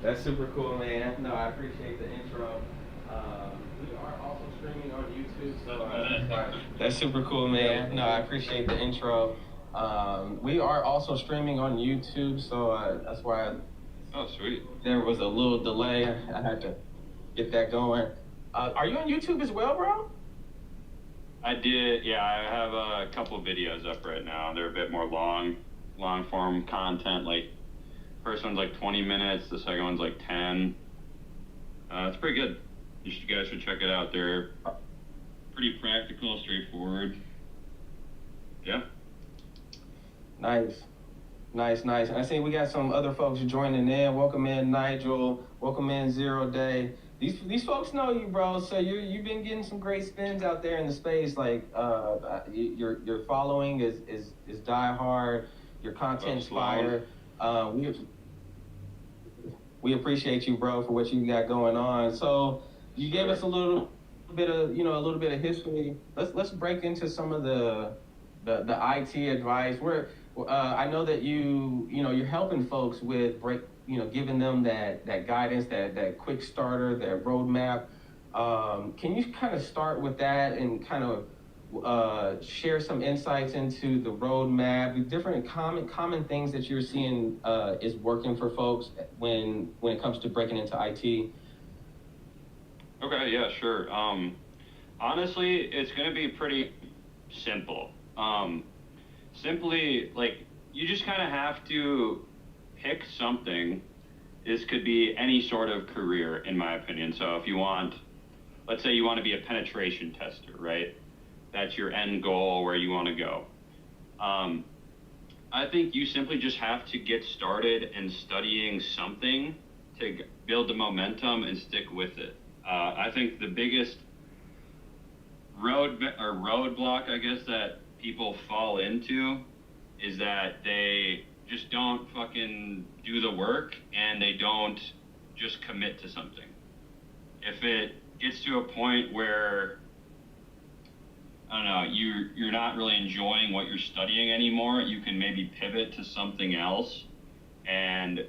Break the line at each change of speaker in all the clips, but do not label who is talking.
That's super cool, man. No, I appreciate the intro. We are also streaming on YouTube, so that's super cool, man. No, I appreciate the intro. We are also streaming on YouTube, so that's why
Oh, sweet.
there was a little delay. I had to get that going. Are you on YouTube as well, bro?
I did, yeah, I have a couple of videos up right now. They're a bit more long form content. Like, first one's like 20 minutes, the second one's like 10. It's pretty good. You guys should check it out. They're pretty practical, straightforward. Yeah.
Nice. Nice, nice. I see we got some other folks joining in. Welcome in, Nigel. Welcome in, Zero Day. These folks know you, bro. So you've been getting some great spins out there in the space. Like your following is die hard. Your content's fire. We appreciate you, bro, for what you got going on. So you gave us a little bit of history. Let's break into some of the IT advice. I know that you're helping folks with giving them that guidance, that quick starter, that roadmap. Can you kind of start with that and kind of share some insights into the roadmap, the different common things that you're seeing is working for folks when it comes to breaking into IT?
Okay, yeah, sure. Honestly, it's going to be pretty simple. Simply, like, you just kind of have to pick something. This could be any sort of career, in my opinion. So if you want, let's say you want to be a penetration tester, right? That's your end goal, where you want to go. I think you simply just have to get started in studying something to build the momentum and stick with it. I think the biggest roadblock, I guess, that people fall into is that they just don't fucking do the work and they don't just commit to something. If it gets to a point where, I don't know, you're not really enjoying what you're studying anymore, you can maybe pivot to something else and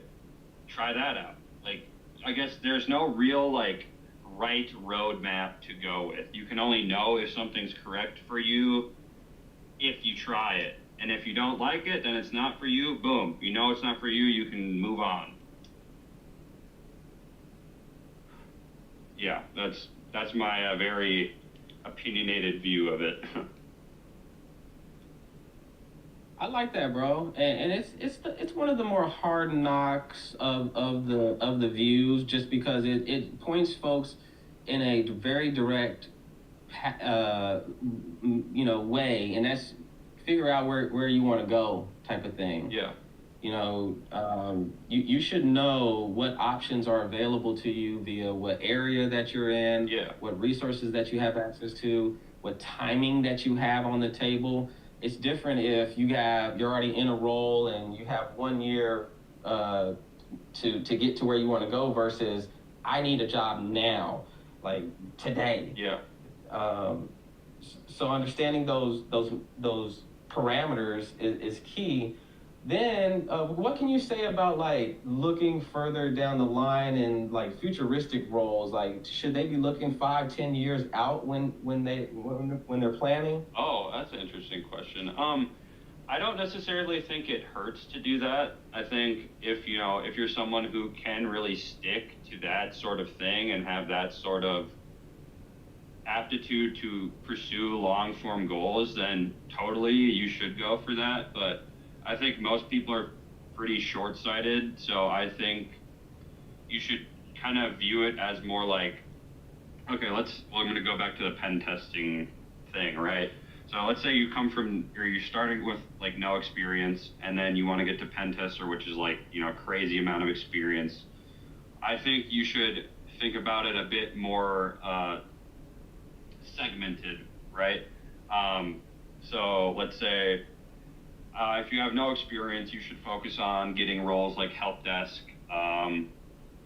try that out. Like, I guess there's no real like right roadmap to go with. You can only know if something's correct for you if you try it. And if you don't like it, then it's not for you. Boom. You know it's not for you, you can move on. Yeah, that's my very opinionated view of it.
I like that, bro, and it's one of the more hard knocks of the views, just because it points folks in a very direct, way, and that's figure out where you want to go type of thing.
Yeah.
You should know what options are available to you via what area that you're in,
Yeah.
what resources that you have access to, what timing that you have on the table. It's different if you're already in a role and you have 1 year to get to where you want to go versus I need a job now, like today.
Yeah.
So understanding those parameters is key. Then, what can you say about like looking further down the line and like futuristic roles? Like, should they be looking 5, 10 years out when they're planning?
Oh, that's an interesting question. I don't necessarily think it hurts to do that. I think if you're someone who can really stick to that sort of thing and have that sort of aptitude to pursue long form goals, then totally you should go for that. But I think most people are pretty short sighted. So I think you should kind of view it as more like, okay, I'm going to go back to the pen testing thing, right? So let's say you come from, or you're starting with like no experience, and then you want to get to pen tester, which is like, a crazy amount of experience. I think you should think about it a bit more segmented, right? So let's say if you have no experience, you should focus on getting roles like help desk.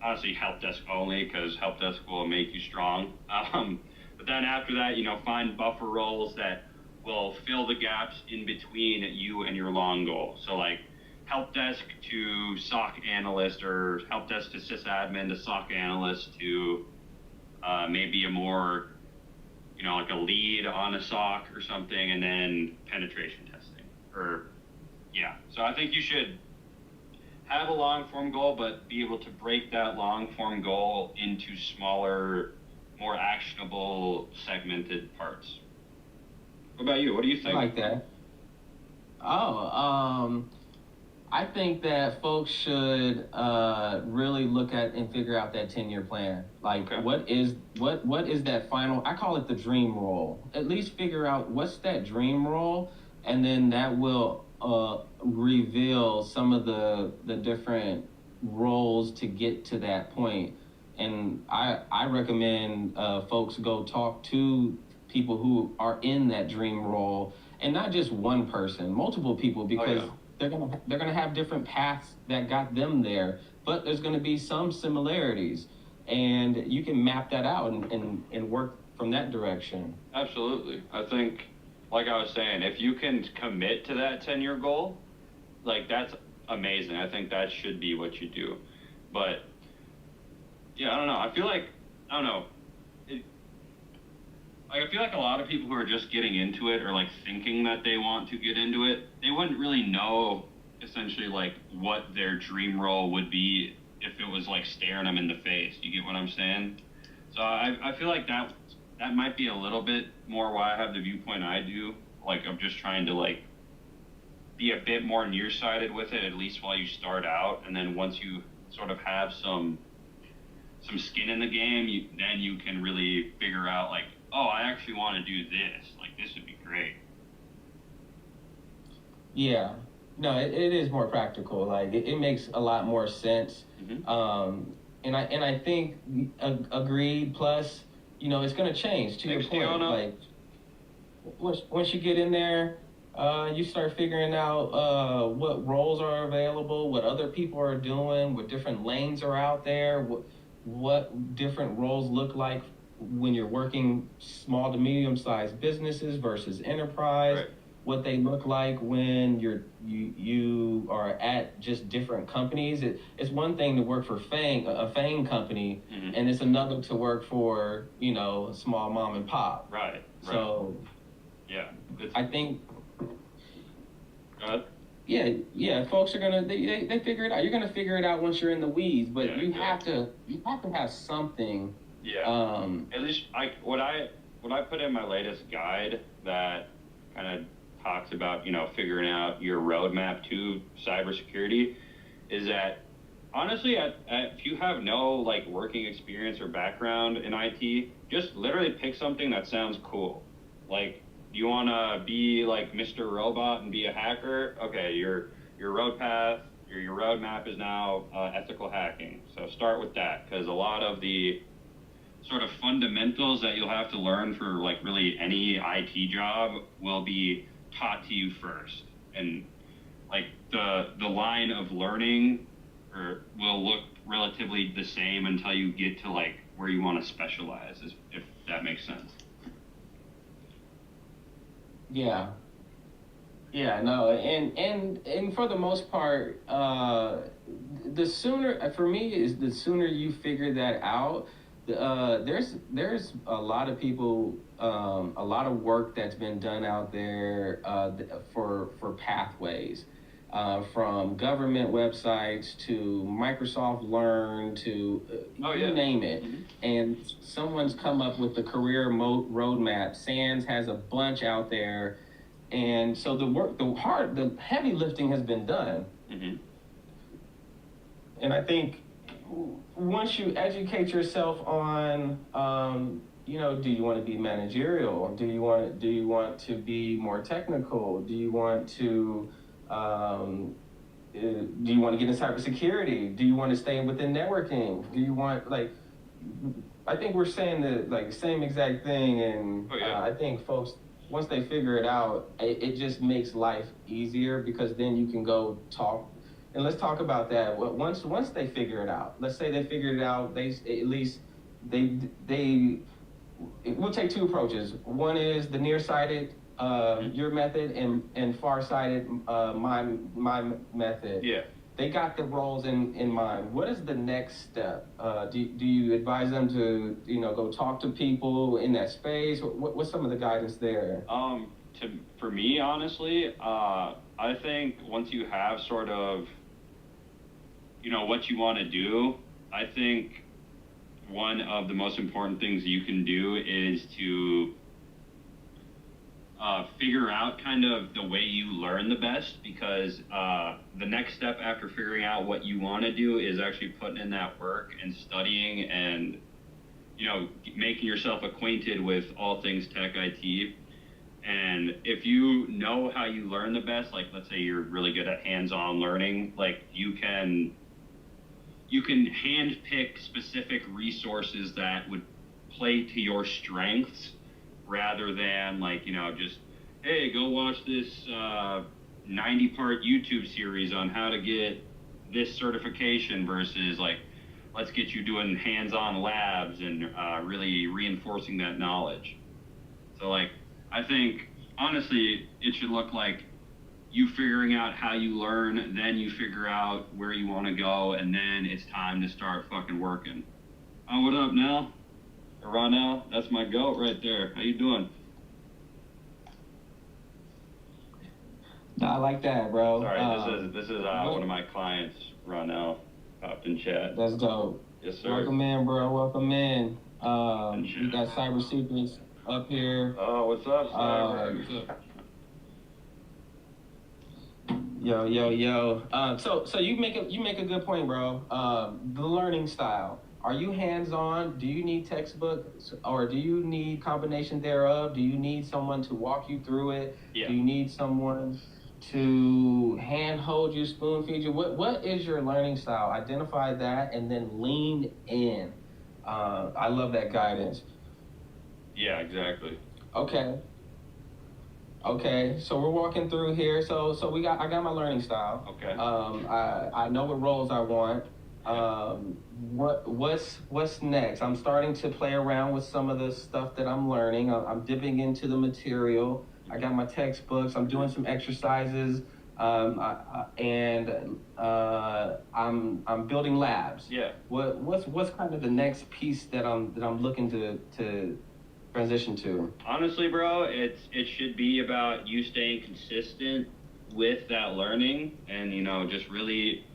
Honestly, help desk only, because help desk will make you strong. But then after that, find buffer roles that will fill the gaps in between you and your long goal. So like help desk to SOC analyst, or help desk to sysadmin to SOC analyst to maybe a more, like a lead on a SOC or something, and then penetration testing. Or, yeah. So I think you should have a long form goal, but be able to break that long form goal into smaller, more actionable, segmented parts. What about you? What do you think?
I like that. Oh, I think that folks should really look at and figure out that 10-year plan. Like,
Okay.
what is that final? I call it the dream role. At least figure out what's that dream role, and then that will reveal some of the different roles to get to that point. And I recommend folks go talk to people who are in that dream role, and not just one person, multiple people, because
yeah.
they're gonna have different paths that got them there, but there's gonna be some similarities, and you can map that out and work from that direction.
Absolutely. I think, like I was saying, if you can commit to that 10-year goal, like, that's amazing. I think that should be what you do. But yeah, I don't know. I feel like, I don't know. I feel like a lot of people who are just getting into it, or like thinking that they want to get into it, they wouldn't really know essentially like what their dream role would be if it was like staring them in the face. You get what I'm saying? So I feel like that might be a little bit more why I have the viewpoint I do. Like, I'm just trying to like be a bit more nearsighted with it, at least while you start out, and then once you sort of have some skin in the game, then you can really figure out like, oh, I actually want to do this. Like, this would be great.
Yeah, no, it is more practical. Like, it makes a lot more sense.
Mm-hmm.
And I think agreed. Plus, it's gonna change. To
Thanks,
your point,
Tiana.
like once you get in there, you start figuring out what roles are available, what other people are doing, what different lanes are out there, what different roles look like when you're working small to medium sized businesses versus enterprise.
Right.
What they look like when you are at just different companies. It's one thing to work for a FANG company,
Mm-hmm.
and it's another to work for a small mom and pop.
Right.
So
yeah,
I think
go ahead.
yeah, folks are they figure it out. You're gonna figure it out once you're in the weeds, but
Yeah,
you
exactly.
have to have something.
Yeah. At least what I put in my latest guide that kind of talks about figuring out your roadmap to cybersecurity is that, honestly, if you have no like working experience or background in IT, just literally pick something that sounds cool. Like, you want to be like Mr. Robot and be a hacker? Okay, your road path, your roadmap is now ethical hacking. So start with that, because a lot of the sort of fundamentals that you'll have to learn for like really any IT job will be taught to you first, and like the line of learning will look relatively the same until you get to like where you want to specialize, if that makes sense.
Yeah. Yeah, no, and for the most part, the sooner for me is the sooner you figure that out. There's a lot of people, a lot of work that's been done out there for pathways, from government websites to Microsoft Learn to you name it.
Mm-hmm.
And someone's come up with the career roadmap. SANS has a bunch out there. And so the heavy lifting has been done.
Mm-hmm.
And I think once you educate yourself on, do you want to be managerial? Do you want to be more technical? Do you want to get into cybersecurity? Do you want to stay within networking? Do you want I think we're saying the same exact thing, and I think folks, once they figure it out, it just makes life easier, because then you can go talk. And let's talk about that. Once they figure it out, let's say they figured it out, we'll take two approaches. One is the nearsighted your method, and Farsighted, my method.
Yeah.
They got the roles in mind. What is the next step? Do you advise them to go talk to people in that space? What's some of the guidance there?
For me, honestly, I think once you have sort of what you want to do, I think one of the most important things you can do is to figure out kind of the way you learn the best, because the next step after figuring out what you want to do is actually putting in that work and studying and making yourself acquainted with all things tech IT. And if you know how you learn the best, like let's say you're really good at hands-on learning, like you can hand pick specific resources that would play to your strengths, rather than just, hey, go watch this 90-part YouTube series on how to get this certification, versus let's get you doing hands-on labs and really reinforcing that knowledge. So I think honestly it should look like you figuring out how you learn, then you figure out where you want to go, and then it's time to start fucking working. Oh, what up, Nell? Ronell, that's my goat right there. How you doing?
No, I like that, bro.
Sorry, this is one of my clients, Ronell, popped in chat.
That's dope.
Yes, sir.
Welcome in, bro. Welcome in. We got Cyber Secrets up here.
Oh, what's up, Cyber?
Yo. So you make a good point, bro. The learning style. Are you hands-on? Do you need textbooks, or do you need combination thereof? Do you need someone to walk you through it?
Yeah.
Do you need someone to hand hold you, spoon feed you? What is your learning style? Identify that and then lean in. I love that guidance.
Yeah, exactly.
Okay, so we're walking through here. So I got my learning style.
Okay.
I know what roles I want. What's next? I'm starting to play around with some of the stuff that I'm learning. I'm dipping into the material. I got my textbooks. I'm doing some exercises, and I'm building labs.
Yeah.
What's kind of the next piece that I'm looking to transition to?
Honestly, bro, it should be about you staying consistent with that learning, and just really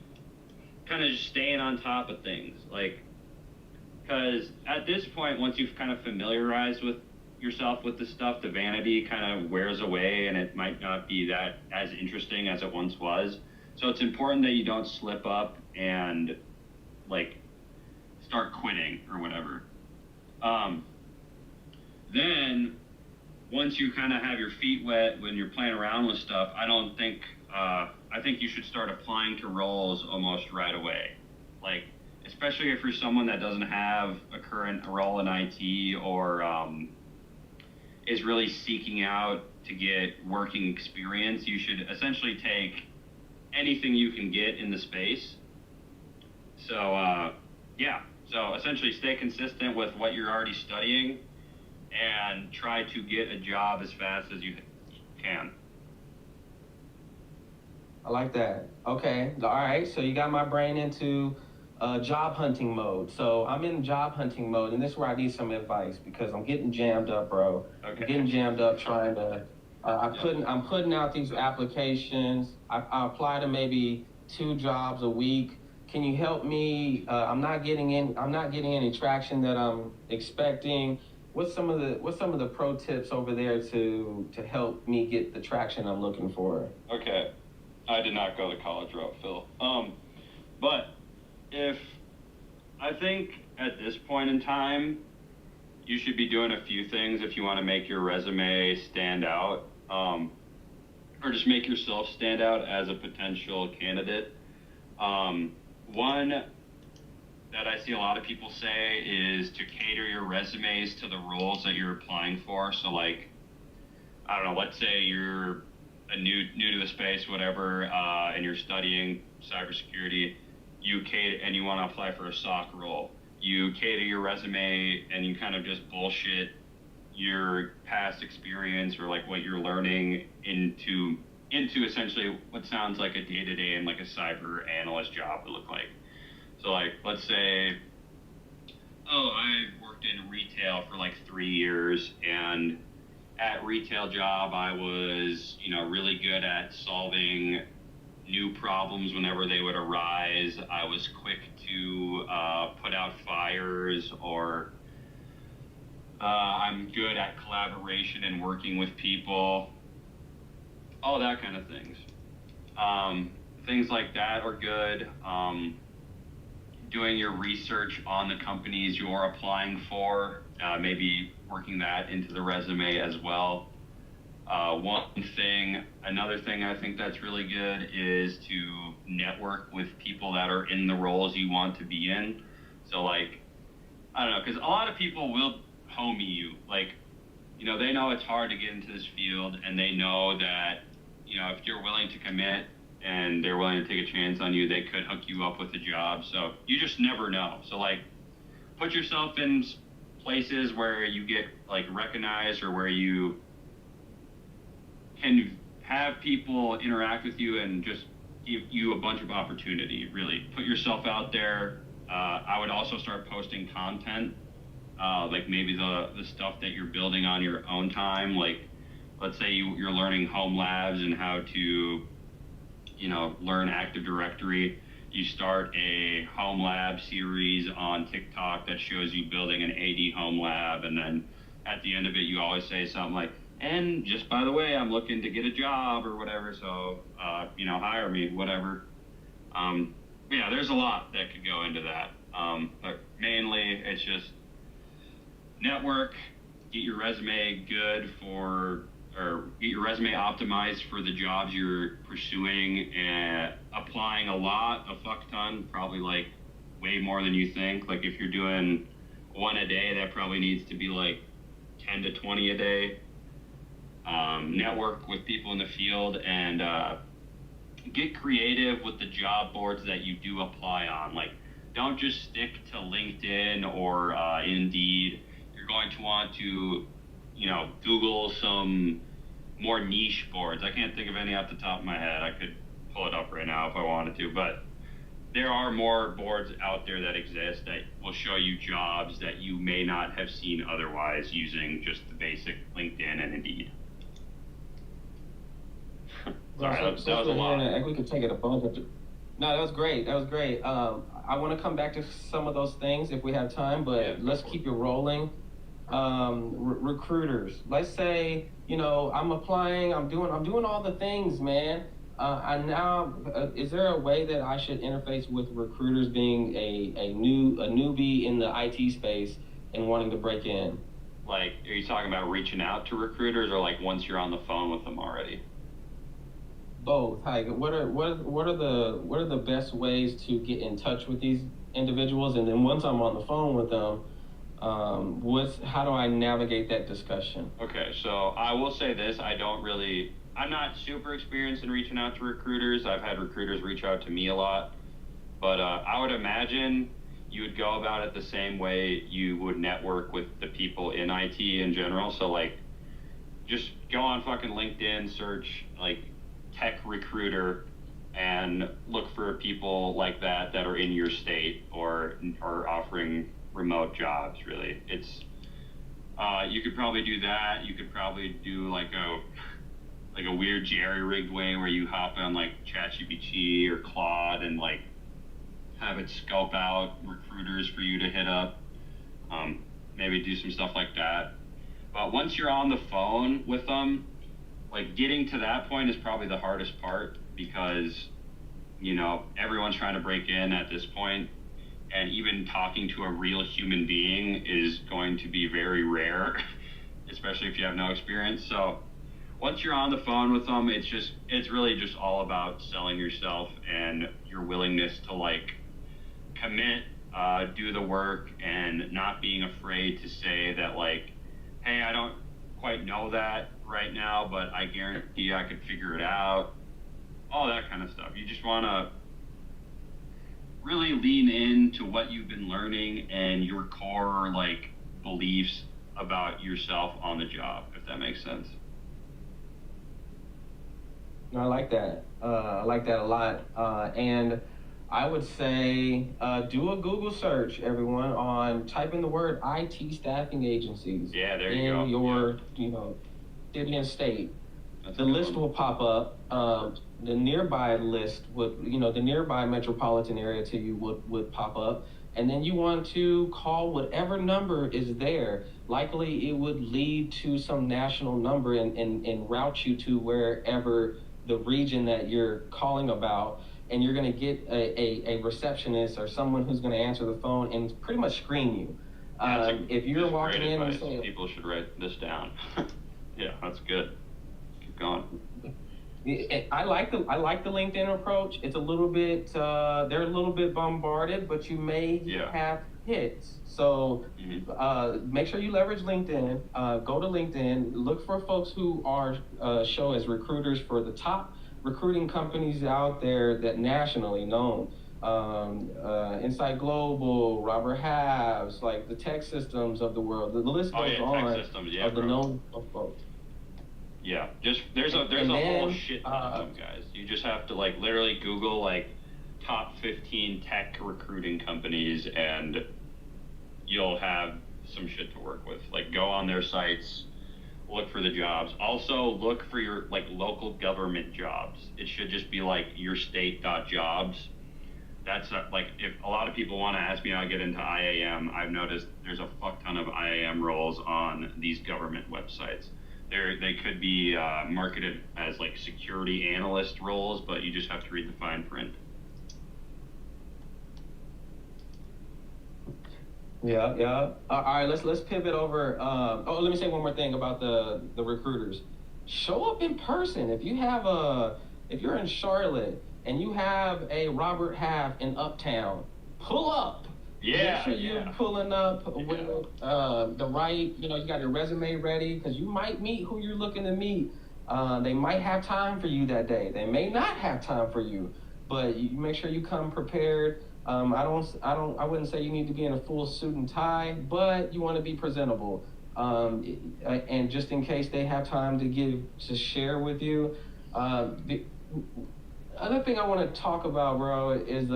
kind of just staying on top of things, because at this point, once you've kind of familiarized with yourself with the stuff, the vanity kind of wears away, and it might not be that as interesting as it once was. So it's important that you don't slip up and start quitting or whatever. Then once you kind of have your feet wet when you're playing around with stuff, I think you should start applying to roles almost right away. Especially if you're someone that doesn't have a current role in IT, or is really seeking out to get working experience, you should essentially take anything you can get in the space. So, so essentially stay consistent with what you're already studying and try to get a job as fast as you can.
I like that. Okay. All right. So you got my brain into job hunting mode. So I'm in job hunting mode, and this is where I need some advice, because I'm getting jammed up, bro.
Okay.
I'm getting jammed up trying to. I'm putting out these applications. I apply to maybe 2 jobs a week. Can you help me? I'm not getting any traction that I'm expecting. What's some of the pro tips over there to help me get the traction I'm looking for?
Okay. I did not go the college route, Phil. But I think at this point in time, you should be doing a few things if you want to make your resume stand out, or just make yourself stand out as a potential candidate. One that I see a lot of people say is to cater your resumes to the roles that you're applying for. So I don't know, let's say you're new to the space, whatever, and you're studying cybersecurity, and you want to apply for a SOC role. You cater your resume and you kind of just bullshit your past experience or like what you're learning into essentially what sounds like a day-to-day and like a cyber analyst job would look like. So like, let's say, oh, I worked in retail for like 3 years, and at retail job, I was, really good at solving new problems whenever they would arise. I was quick to put out fires, or I'm good at collaboration and working with people, all that kind of things. Things like that are good. Doing your research on the companies you're applying for, maybe working that into the resume as well. Another thing I think that's really good is to network with people that are in the roles you want to be in. So like, I don't know, because a lot of people will homie you. Like, they know it's hard to get into this field, and they know that, if you're willing to commit and they're willing to take a chance on you, they could hook you up with a job. So you just never know. So like, put yourself in places where you get like recognized, or where you can have people interact with you and just give you a bunch of opportunity. Really put yourself out there. I would also start posting content, like maybe the stuff that you're building on your own time. Like, let's say you're learning home labs and how to, learn Active Directory. You start a home lab series on TikTok that shows you building an AD home lab, and then at the end of it, you always say something like, and just by the way, I'm looking to get a job or whatever, so, hire me, whatever. Yeah, there's a lot that could go into that. But mainly, it's just network, get your resume get your resume optimized for the jobs you're pursuing, and applying a fuck ton, probably like way more than you think. Like if you're doing one a day, that probably needs to be like 10 to 20 a day. Network with people in the field, and get creative with the job boards that you do apply on. Like, don't just stick to LinkedIn or Indeed. You're going to want to, Google some more niche boards. I can't think of any off the top of my head. I could pull it up right now if I wanted to, but there are more boards out there that exist that will show you jobs that you may not have seen otherwise using just the basic LinkedIn and Indeed. Sorry, that was a lot.
We could take it a bunch of. No, that was great. That was great. I want to come back to some of those things if we have time, but yeah, let's keep it rolling. Recruiters. Let's say, I'm applying. I'm doing all the things, man. Is there a way that I should interface with recruiters, being a newbie in the IT space and wanting to break in?
Like, are you talking about reaching out to recruiters, or like once you're on the phone with them already?
Both. Like, what are the best ways to get in touch with these individuals? And then once I'm on the phone with them, how do I navigate that discussion?
Okay, so I will say this: I'm not super experienced in reaching out to recruiters. I've had recruiters reach out to me a lot, but I would imagine you would go about it the same way you would network with the people in IT in general. So like, just go on fucking LinkedIn, search like tech recruiter, and look for people like that are in your state or offering remote jobs. Really, it's you could probably do that. You could probably do like a weird jerry-rigged way where you hop on like ChatGPT or Claude and like have it scope out recruiters for you to hit up. Maybe do some stuff like that. But once you're on the phone with them, like getting to that point is probably the hardest part, because everyone's trying to break in at this point, and even talking to a real human being is going to be very rare, especially if you have no experience. So once you're on the phone with them, it's really just all about selling yourself and your willingness to like commit, do the work, and not being afraid to say that like, hey, I don't quite know that right now, but I guarantee I could figure it out. All that kind of stuff. You just want to really lean into what you've been learning and your core like beliefs about yourself on the job, if that makes sense.
I like that. I like that a lot. And I would say do a Google search, everyone, on type in the word IT staffing agencies
Yeah, there you
in
go.
your,
Yeah.
city and state.
That's
The
a good
list
one.
will pop up. The nearby list would, the nearby metropolitan area to you would pop up. And then you want to call whatever number is there. Likely it would lead to some national number and route you to wherever the region that you're calling about. And you're going to get a receptionist or someone who's going to answer the phone and pretty much screen you. If you're
That's
walking
great
in and
advice.
saying,
People should write this down. Yeah, that's good. Keep going.
I like the LinkedIn approach. It's a little bit they're a little bit bombarded, but you may
Yeah.
have hits. So make sure you leverage LinkedIn. Go to LinkedIn. Look for folks who are show as recruiters for the top recruiting companies out there that nationally known. Insight Global, Robert Halves, like the Tech Systems of the world. The list
Oh
goes
yeah,
on
Tech Systems, yeah,
of the
bro.
known folks.
Yeah, just there's a
And
whole
then,
shit ton of them, guys. You just have to like literally Google like top 15 tech recruiting companies, and you'll have some shit to work with. Like go on their sites, look for the jobs. Also look for your like local government jobs. It should just be like your state.jobs. That's like if a lot of people want to ask me how I get into IAM, I've noticed there's a fuck ton of IAM roles on these government websites. They could be marketed as like security analyst roles, but you just have to read the fine print.
Yeah, yeah. All right, let's pivot over. Let me say one more thing about the recruiters. Show up in person. If you're in Charlotte and you have a Robert Half in Uptown, pull up.
Yeah,
Make sure you're pulling up with the right. You got your resume ready because you might meet who you're looking to meet. They might have time for you that day. They may not have time for you, but you make sure you come prepared. I wouldn't say you need to be in a full suit and tie, but you want to be presentable. And just in case they have time to share with you. The other thing I want to talk about, bro, is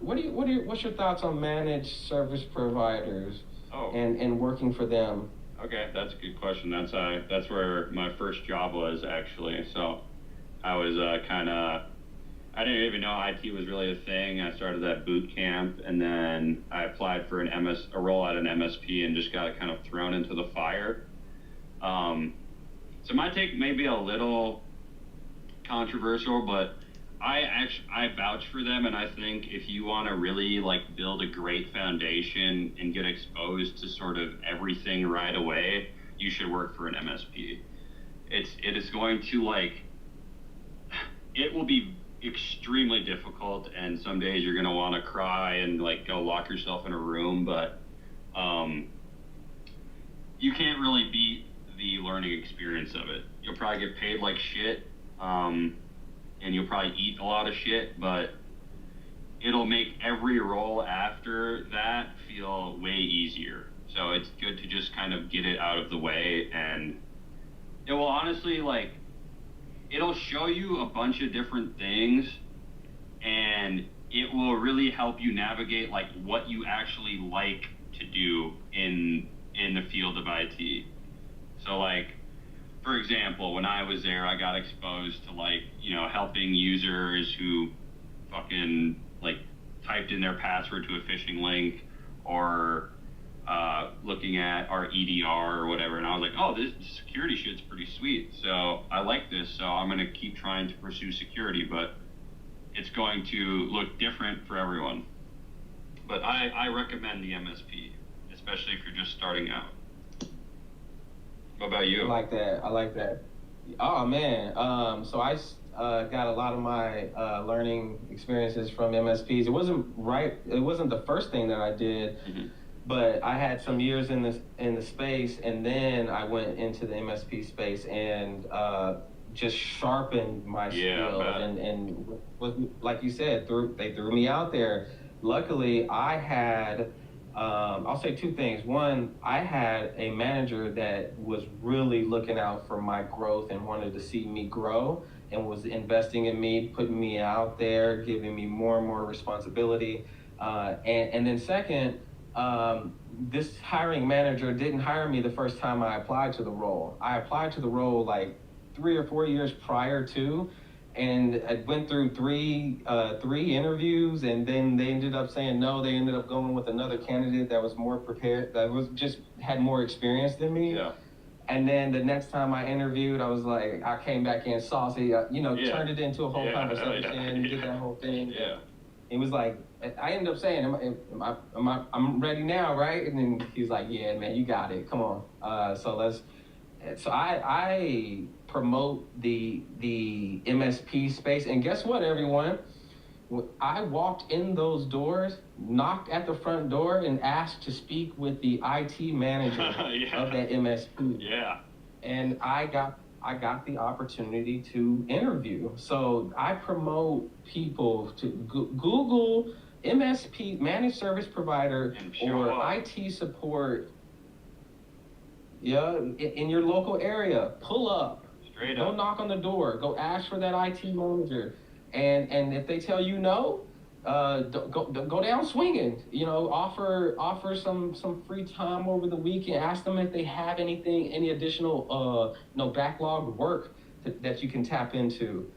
what's your thoughts on managed service providers and working for them?
Okay, that's a good question. That's where my first job was actually. So I was I didn't even know IT was really a thing. I started at boot camp, and then I applied for a role at an MSP, and just got kind of thrown into the fire. So my take may be a little controversial, but I vouch for them, and I think if you want to really like build a great foundation and get exposed to sort of everything right away, you should work for an MSP. It is going to it will be extremely difficult, and some days you're going to want to cry and like go lock yourself in a room, but you can't really beat the learning experience of it. You'll probably get paid like shit, and you'll probably eat a lot of shit, but it'll make every role after that feel way easier. So it's good to just kind of get it out of the way, and it will honestly it'll show you a bunch of different things, and it will really help you navigate like what you actually like to do in the field of IT. So like, for example, when I was there, I got exposed to helping users who fucking typed in their password to a phishing link, or looking at our EDR or whatever, and I was like, oh, this security shit's pretty sweet. So I like this, so I'm gonna keep trying to pursue security, but it's going to look different for everyone. But I recommend the MSP, especially if you're just starting out. What about you?
I like that. Oh man. So I got a lot of my learning experiences from MSPs. It wasn't the first thing that I did.
Mm-hmm.
But I had some years in the space, and then I went into the MSP space and just sharpened my skills. And like you said, they threw me out there. Luckily, I had I'll say two things. One, I had a manager that was really looking out for my growth and wanted to see me grow and was investing in me, putting me out there, giving me more and more responsibility. And then second, this hiring manager didn't hire me the first time I applied to the role. I applied to the role like 3 or 4 years prior to, and I went through three interviews, and then they ended up saying no. They ended up going with another candidate that was more prepared, that was just had more experience than me.
Yeah.
And then the next time I interviewed, I was like, I came back in saucy,
Yeah.
turned it into a whole
Yeah,
conversation,
yeah.
did that whole thing.
Yeah.
It was like, I ended up saying, I'm ready now, right? And then he's like, yeah, man, you got it. Come on. So I promote the MSP space, and guess what, everyone? I walked in those doors, knocked at the front door, and asked to speak with the IT manager
Yeah.
of that MSP.
Yeah.
And I got the opportunity to interview. So I promote people to Google MSP, managed service provider,
And show
or
up.
IT support. Yeah, in your local area, pull up.
Straight
Go
up.
knock on the door. Go ask for that IT manager. And if they tell you no, go down swinging. Offer some free time over the weekend. Ask them if they have any additional backlogged work that you can tap into.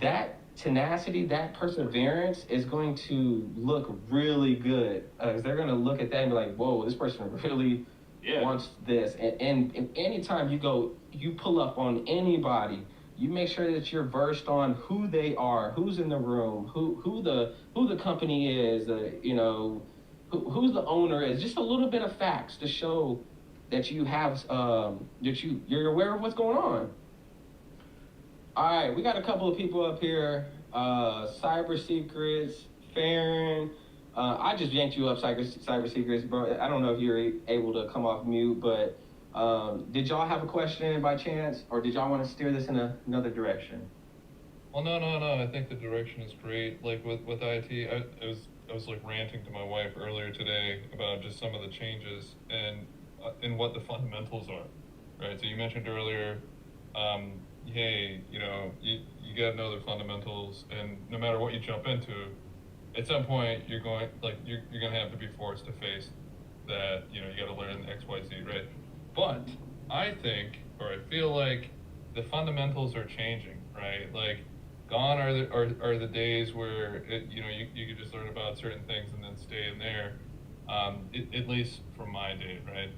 That tenacity, that perseverance is going to look really good. 'Cause they're going to look at that and be like, whoa, this person really
Yeah.
wants this. And anytime you pull up on anybody, you make sure that you're versed on who they are, who's in the room, who the company is, who's the owner is. Just a little bit of facts to show that you have you're aware of what's going on. All right, we got a couple of people up here. Cyber Secrets, Farron. I just yanked you up, Cyber Secrets, bro. I don't know if you're able to come off mute, but did y'all have a question by chance, or did y'all want to steer this in another direction?
Well, no. I think the direction is great. Like with IT, I was like ranting to my wife earlier today about just some of the changes and what the fundamentals are, right? So you mentioned earlier, hey, you got to know the fundamentals, and no matter what you jump into, at some point you're going to have to be forced to face that. You got to learn X, Y, Z, right? But I think, or I feel like, the fundamentals are changing, right? Like, gone are the days where you could just learn about certain things and then stay in there. At least from my day, right?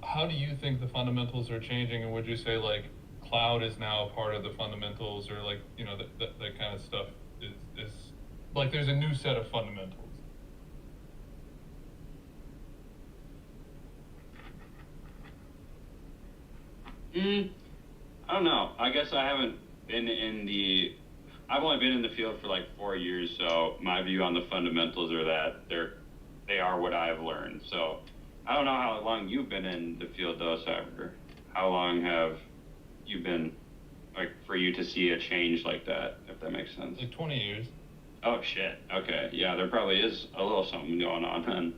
How do you think the fundamentals are changing, and would you say like cloud is now a part of the fundamentals, or like that kind of stuff is like there's a new set of fundamentals?
I don't know. I guess I haven't been I've only been in the field for like 4 years, so my view on the fundamentals are that they are what I've learned. So I don't know how long you've been in the field though, Cyber. How long have you been, like, for you to see a change like that, if that makes sense?
Like 20 years.
Oh shit. Okay. Yeah, there probably is a little something going on then.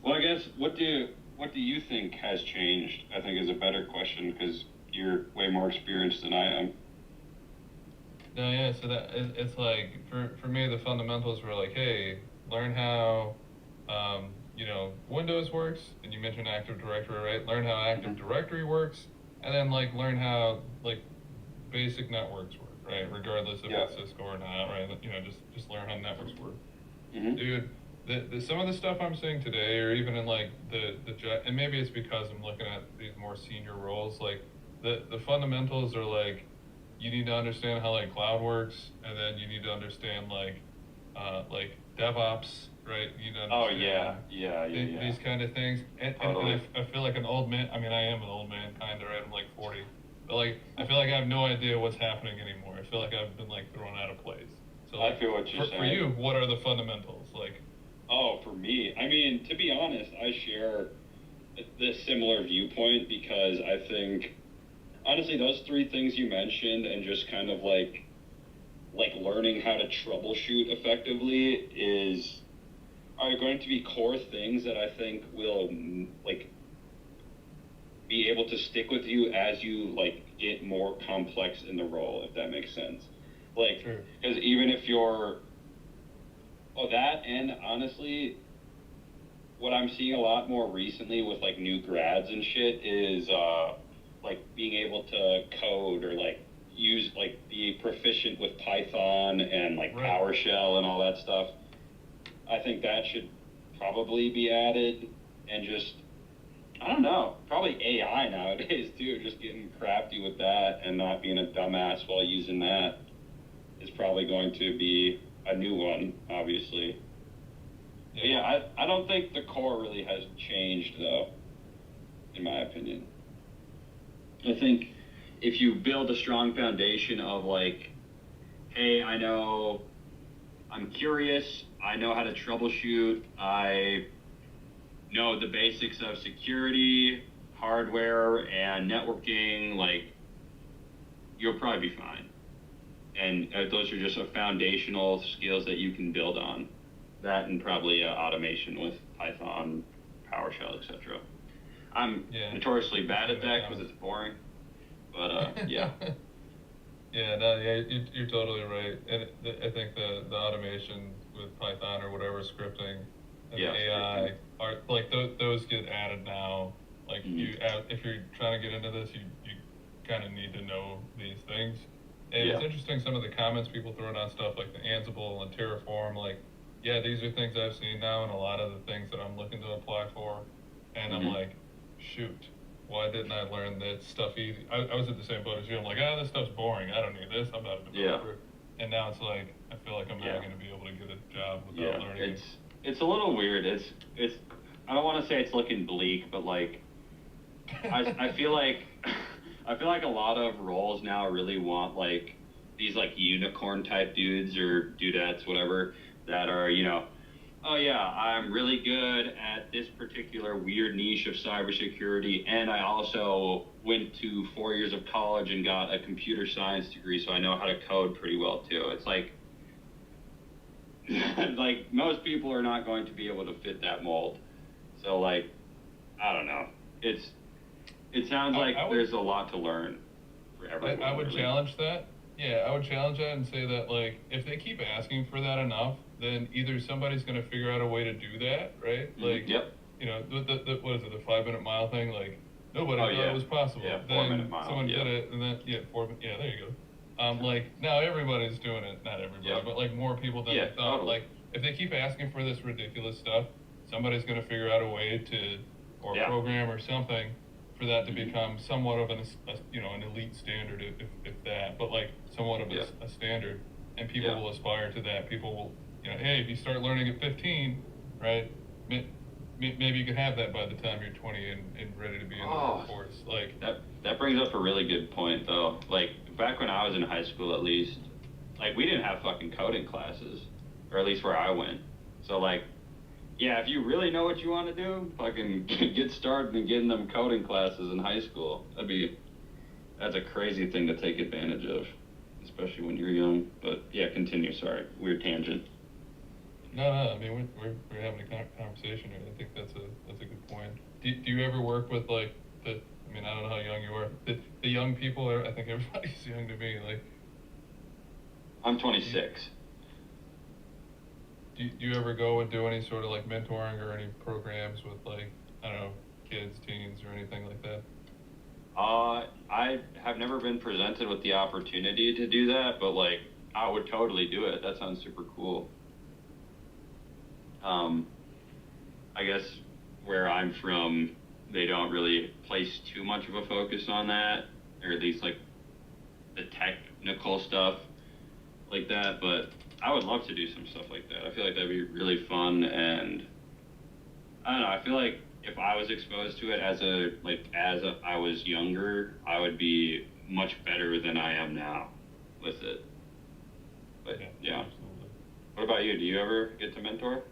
Well, I guess what do you think has changed? I think is a better question because you're way more experienced than I am.
No, yeah. So it's like for me, the fundamentals were like, hey, learn how Windows works, and you mentioned Active Directory, right? Learn how Active Directory works, and then like learn how like basic networks work, right? Regardless if it's Cisco or not, right? Just learn how networks work.
Mm-hmm.
Dude, some of the stuff I'm seeing today, or even in like and maybe it's because I'm looking at these more senior roles, like the fundamentals are like, you need to understand how like cloud works, and then you need to understand like DevOps, right? You need to understand these kind of things. And I feel like an old man. I mean, I am an old man, kind of, right? I'm like 40. But like, I feel like I have no idea what's happening anymore. I feel like I've been like thrown out of place. So like,
I feel what you're saying.
For you, what are the fundamentals? Like,
oh, for me, I mean, to be honest, I share this similar viewpoint because I think, honestly, those three things you mentioned and just kind of like learning how to troubleshoot effectively is
are going to be core things that I think will like be able to stick with you as you like get more complex in the role, if that makes sense. Like,
Sure.
because even if you're, that, and honestly, what I'm seeing a lot more recently with like new grads and shit is like being able to code or like use like be proficient with Python and like
Right.
PowerShell and all that stuff. I think that should probably be added, and just I don't know, probably AI nowadays too, just getting crafty with that and not being a dumbass while using that is probably going to be a new one, obviously. But yeah, I don't think the core really has changed though, in my opinion. I think if you build a strong foundation of like, hey, I know I'm curious, I know how to troubleshoot, I know the basics of security, hardware, and networking, like, you'll probably be fine. And those are just a foundational skills that you can build on. That and probably automation with Python, PowerShell, etc. I'm notoriously bad at that because it's boring. But yeah.
You're totally right. And I think the automation with Python or whatever scripting and the AI are like those get added now. Like if you're trying to get into this, you kind of need to know these things. And it's interesting some of the comments people throwing on stuff like the Ansible and Terraform. Like, yeah, these are things I've seen now, and a lot of the things that I'm looking to apply for. And I'm like, shoot, why didn't I learn that stuff easy? I was at the same boat as you. I'm like, this stuff's boring. I don't need this. I'm not a developer. And now it's like, I feel like I'm not going to be able to get a job without learning.
It's a little weird. It's I don't want to say it's looking bleak, but like, I feel like a lot of roles now really want like these like unicorn type dudes or dudettes, whatever, that are, oh yeah, I'm really good at this particular weird niche of cybersecurity, and I also went to 4 years of college and got a computer science degree, so I know how to code pretty well too. It's like, like most people are not going to be able to fit that mold. So like, I don't know. It sounds like there's a lot to learn for everyone.
I would challenge that. Yeah, I would challenge that and say that like if they keep asking for that enough, then either somebody's going to figure out a way to do that, right? Like, the what is it, the 5-minute mile thing? Like nobody thought it was possible.
Yeah,
then
4-minute mile.
Someone did it, and then there you go. Like now everybody's doing it. Not everybody, but like more people than they thought. Totally. Like if they keep asking for this ridiculous stuff, somebody's going to figure out a way to, or a program or something, for that to become somewhat of an elite standard, if that, but like somewhat of a standard, and people will aspire to that. People will, hey, if you start learning at 15, right, maybe you can have that by the time you're 20 and ready to be in the workforce. Like
that brings up a really good point though. Like back when I was in high school, at least, like we didn't have fucking coding classes, or at least where I went. So like, yeah, if you really know what you want to do, fucking get started and get in them coding classes in high school. That's a crazy thing to take advantage of, especially when you're young. But yeah, continue. Sorry, weird tangent.
No, I mean we're having a conversation here. I think that's a good point. Do you ever work with like I don't know how young you are. The young people I think everybody's young to me. Like,
I'm 26.
Do you ever go and do any sort of like mentoring or any programs with like, I don't know, kids, teens, or anything like that?
I have never been presented with the opportunity to do that, but like I would totally do it. That sounds super cool. I guess where I'm from, they don't really place too much of a focus on that, or at least like the technical stuff like that, but I would love to do some stuff like that. I feel like that'd be really fun, and I don't know, I feel like if I was exposed to it as I was younger, I would be much better than I am now with it. But yeah.
Absolutely.
What about you? Do you ever get to mentor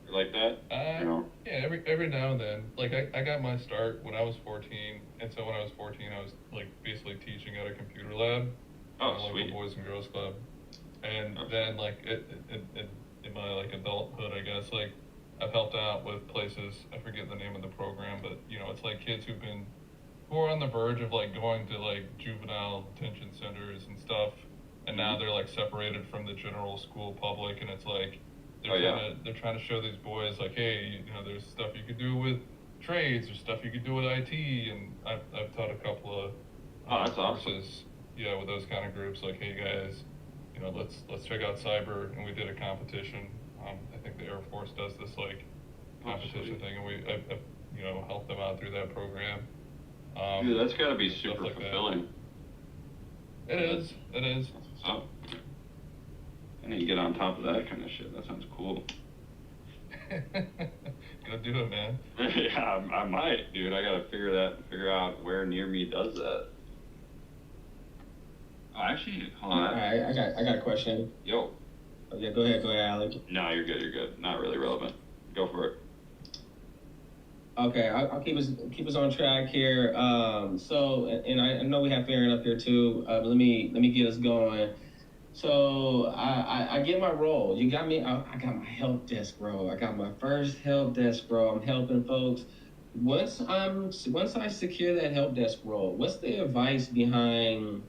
or like that?
Yeah, every now and then. Like I got my start when I was 14, and so when I was 14, I was like basically teaching at a computer lab,
sweet.
Like a Boys and Girls Club. And then like in my like adulthood, I guess, like I've helped out with places. I forget the name of the program, but it's like kids who are on the verge of like going to like juvenile detention centers and stuff, and now they're like separated from the general school public, and it's like they're trying to show these boys like, hey, there's stuff you could do with trades, there's stuff you could do with IT, and I've taught a couple of
that's awesome.
courses, with those kind of groups, like, hey guys, let's check out cyber, and we did a competition. I think the Air Force does this like competition thing, and I've helped them out through that program.
Dude, that's got to be super
like
fulfilling.
It is.
So, I need to get on top of that kind of shit. That sounds cool.
Go do it, man.
Yeah, I might, dude. I gotta figure out where near me does that. Oh, actually, hold on.
All right, I got a question.
Yo.
Oh, yeah, go ahead, Alex.
No, you're good. Not really relevant. Go for it.
Okay, I'll keep us on track here. So, and I know we have Farron up here too. But let me get us going. So I get my role. You got me. I got my help desk role. I got my first help desk role. I'm helping folks. Once I secure that help desk role, what's the advice behind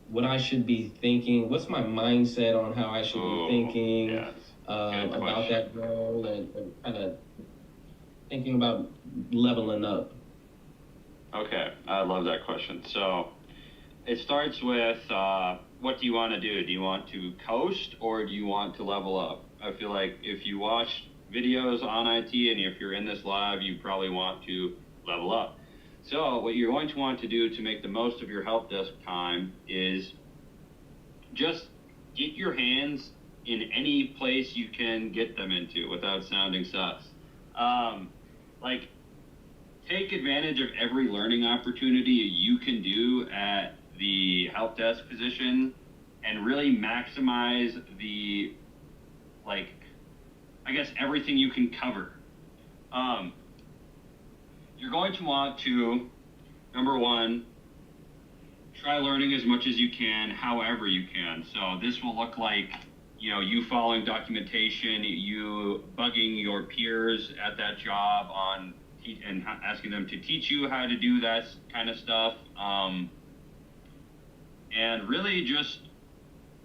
what I should be thinking? What's my mindset on how I should be thinking
yes.
about that role and kind of thinking about leveling up?
Okay, I love that question. So it starts with what do you want to do? Do you want to coast or do you want to level up? I feel like if you watch videos on IT and if you're in this live, you probably want to level up. So what you're going to want to do to make the most of your help desk time is just get your hands in any place you can get them into without sounding sus. Like, take advantage of every learning opportunity you can do at the help desk position and really maximize the, like, I guess everything you can cover. You're going to want to, number one, try learning as much as you can, however you can. So this will look like, you following documentation, you bugging your peers at that job and asking them to teach you how to do that kind of stuff. And really just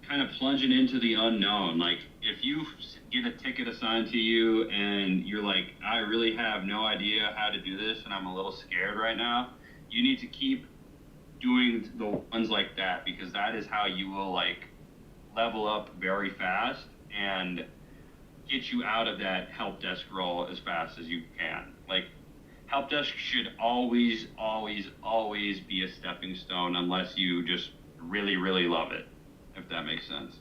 kind of plunging into the unknown. Like, if you get a ticket assigned to you and you're like, I really have no idea how to do this and I'm a little scared right now, you need to keep doing the ones like that, because that is how you will like level up very fast and get you out of that help desk role as fast as you can. Like, help desk should always be a stepping stone unless you just really, really love it, if that makes sense.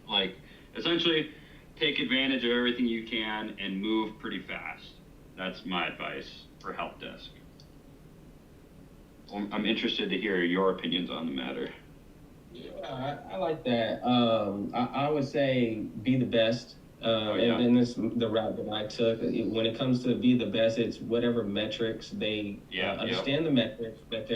Like, essentially, take advantage of everything you can and move pretty fast. That's my advice for help desk. I'm interested to hear your opinions on the matter.
Yeah, I like that. I would say be the best. And this the route that I took. When it comes to be the best, it's whatever metrics they understand the metrics that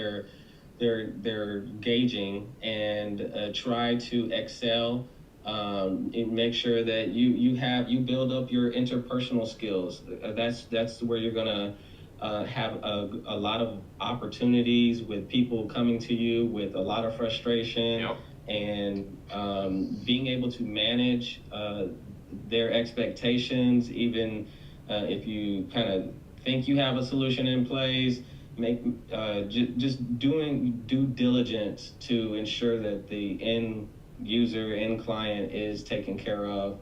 they're gauging and try to excel. And make sure that you build up your interpersonal skills. That's where you're gonna have a lot of opportunities with people coming to you with a lot of frustration.
Yep.
And being able to manage their expectations, even if you kind of think you have a solution in place, just doing due diligence to ensure that the end user, end client is taken care of,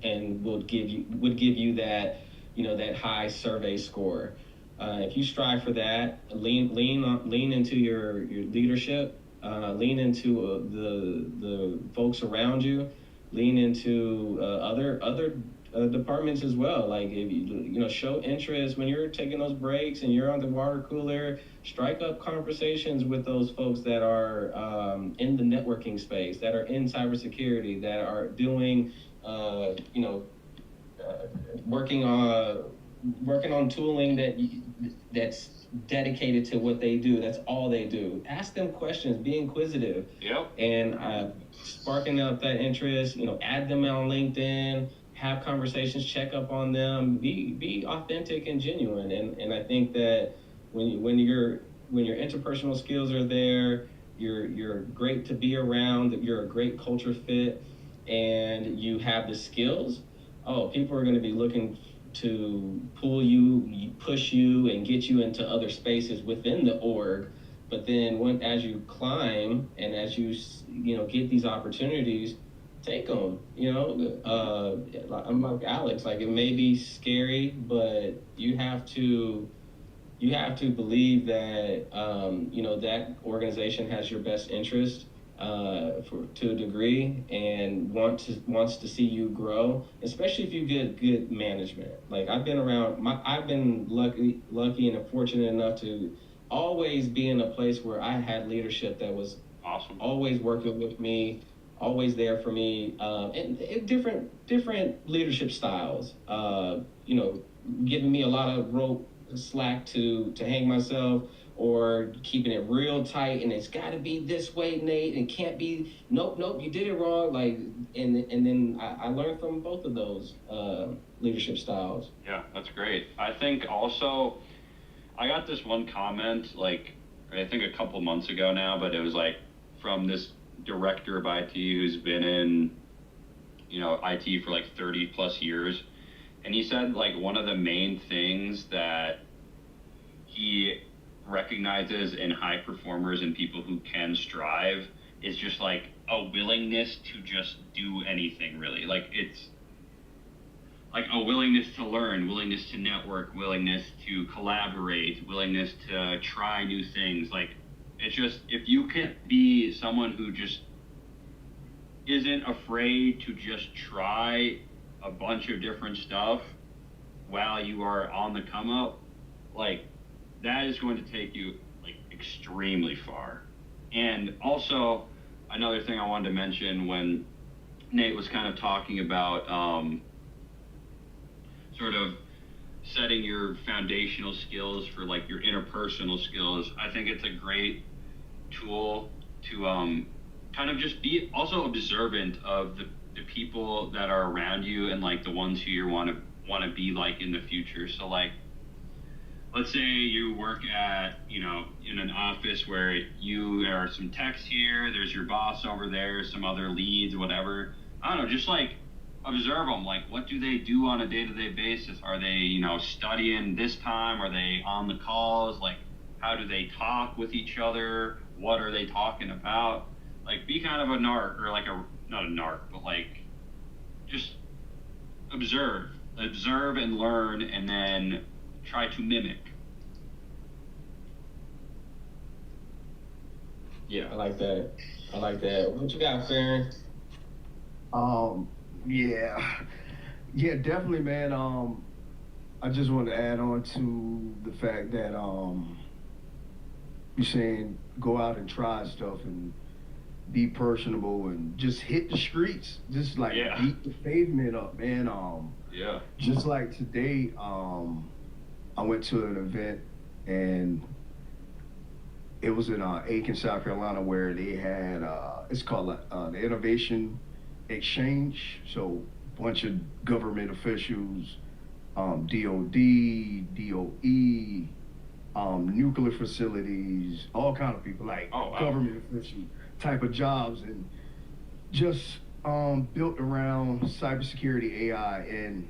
and would give you that that high survey score. If you strive for that, lean into your leadership, lean into the folks around you, lean into other departments as well. Like, if you show interest when you're taking those breaks and you're on the water cooler, strike up conversations with those folks that are in the networking space, that are in cybersecurity, that are doing working on tooling that's dedicated to what they do. That's all they do. Ask them questions, be inquisitive.
Yep.
And sparking up that interest, add them on LinkedIn, have conversations, check up on them, be authentic and genuine. And I think that when your interpersonal skills are there, you're great to be around, you're a great culture fit, and you have the skills. Oh, people are going to be looking to pull you, push you, and get you into other spaces within the org. But then as you climb and as you get these opportunities, take them. I'm like Alex. Like, it may be scary, but you have to believe that that organization has your best interest to a degree, and wants to see you grow, especially if you get good management. Like, I've been lucky and fortunate enough to always be in a place where I had leadership that was
Awesome.
always working with me, always there for me, and different leadership styles. Giving me a lot of rope slack to hang myself, or keeping it real tight, and it's got to be this way, Nate, and can't be, nope, you did it wrong. Like, and then I learned from both of those leadership styles.
Yeah, that's great. I think also, I got this one comment, like, I think a couple months ago now, but it was like from this director of IT who's been in, IT for like 30 plus years. And he said, like, one of the main things that he recognizes in high performers and people who can strive is just like a willingness to just do anything, really. Like, it's like a willingness to learn, willingness to network, willingness to collaborate, willingness to try new things. Like, it's just, if you can be someone who just isn't afraid to just try a bunch of different stuff while you are on the come up, like, that is going to take you like extremely far. And also, another thing I wanted to mention, when Nate was kind of talking about sort of setting your foundational skills for like your interpersonal skills, I think it's a great tool to kind of just be also observant of the people that are around you, and like the ones who you want to be like in the future. So, like, let's say you work at, in an office where there are some techs here, there's your boss over there, some other leads, whatever. I don't know, just like observe them. Like, what do they do on a day-to-day basis? Are they, studying this time? Are they on the calls? Like, how do they talk with each other? What are they talking about? Like, be kind of a narc, or like not a narc, but like, just observe and learn, and then try to mimic.
Yeah, I like that. What you got, Farron?
Yeah, definitely, man. I just want to add on to the fact that you're saying go out and try stuff and be personable and just hit the streets, just like beat the pavement up, man.
Yeah.
Just like today, I went to an event, and it was in Aiken, South Carolina, where they had it's called the Innovation Exchange. So a bunch of government officials, DOD, DOE, nuclear facilities, all kind of people, like government official type of jobs, and just built around cybersecurity, AI, and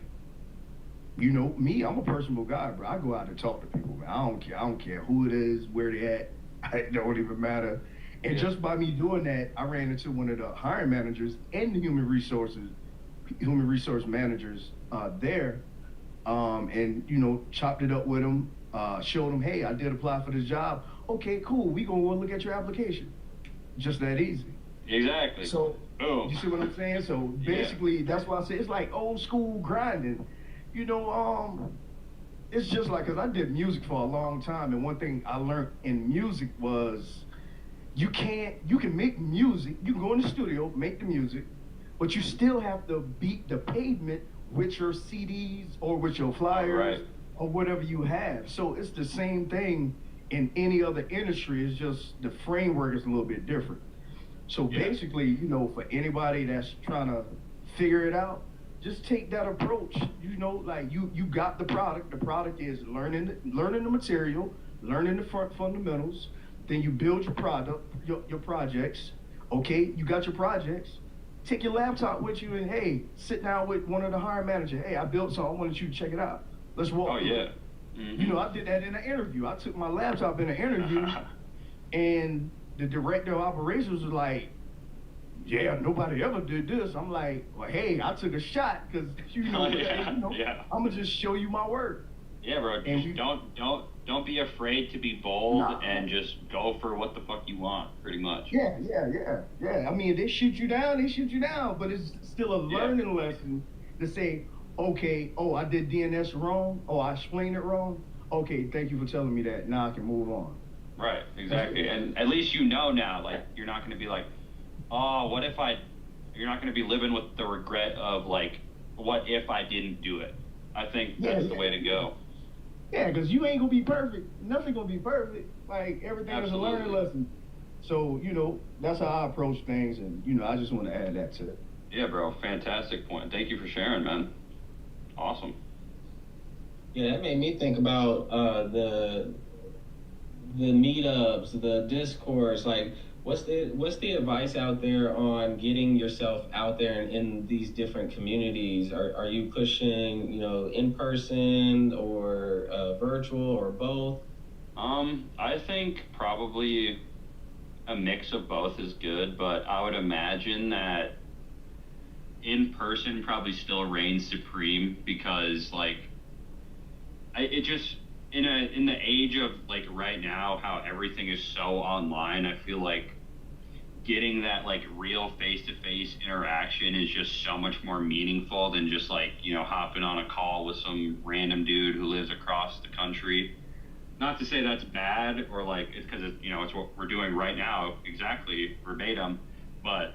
me, I'm a personable guy, bro. I go out and talk to people, man. I don't care who it is, where they at. It don't even matter. And just by me doing that, I ran into one of the hiring managers and the human resource managers there, and chopped it up with them, showed them, hey, I did apply for this job. Okay, cool. We gonna look at your application. Just that easy.
Exactly.
So, you see what I'm saying? So basically, that's why I say it's like old school grinding. It's just like, cause I did music for a long time, and one thing I learned in music was you can make music, you can go in the studio, make the music, but you still have to beat the pavement with your CDs or with your flyers or whatever you have. So it's the same thing in any other industry. It's just the framework is a little bit different. So basically, for anybody that's trying to figure it out, just take that approach. You know, like you got the product. The product is learning the material, learning the fundamentals. Then you build your product, your projects. Okay, you got your projects. Take your laptop with you and hey, sit down with one of the hiring managers. Hey, I built something. I wanted you to check it out. Let's walk.
Oh
through
yeah.
it. You know, I did that in an interview. I took my laptop in an interview, and the director of operations was like, "Yeah, nobody ever did this." I'm like, "Well, hey, I took a shot because you know, I'm gonna just show you my work."
Yeah, bro. Just don't be afraid to be bold and just go for what the fuck you want, pretty much.
Yeah. I mean, if they shoot you down, but it's still a learning lesson to say, okay, oh, I did DNS wrong. Oh, I explained it wrong. Okay, thank you for telling me that. Now I can move on.
Right, exactly. And at least you know now, like, you're not going to be like, oh, you're not going to be living with the regret of, like, what if I didn't do it? I think that's the way to go.
Yeah, because you ain't going to be perfect. Nothing going to be perfect. Like, everything
Absolutely.
is a learning lesson. So, you know, that's how I approach things. And, you know, I just want to add that to it.
Yeah, bro. Fantastic point. Thank you for sharing, man. Awesome.
Yeah, that made me think about the meetups, the discourse. Like, what's the advice out there on getting yourself out there in these different communities? Are you pushing, you know, in person or virtual or both?
I think probably a mix of both is good, but I would imagine that in person probably still reigns supreme because, like, it just in the age of, like, right now, how everything is so online, I feel like getting that, like, real face-to-face interaction is just so much more meaningful than just, like, you know, hopping on a call with some random dude who lives across the country. Not to say that's bad or, like, it's because it's, you know, it's what we're doing right now, exactly verbatim, but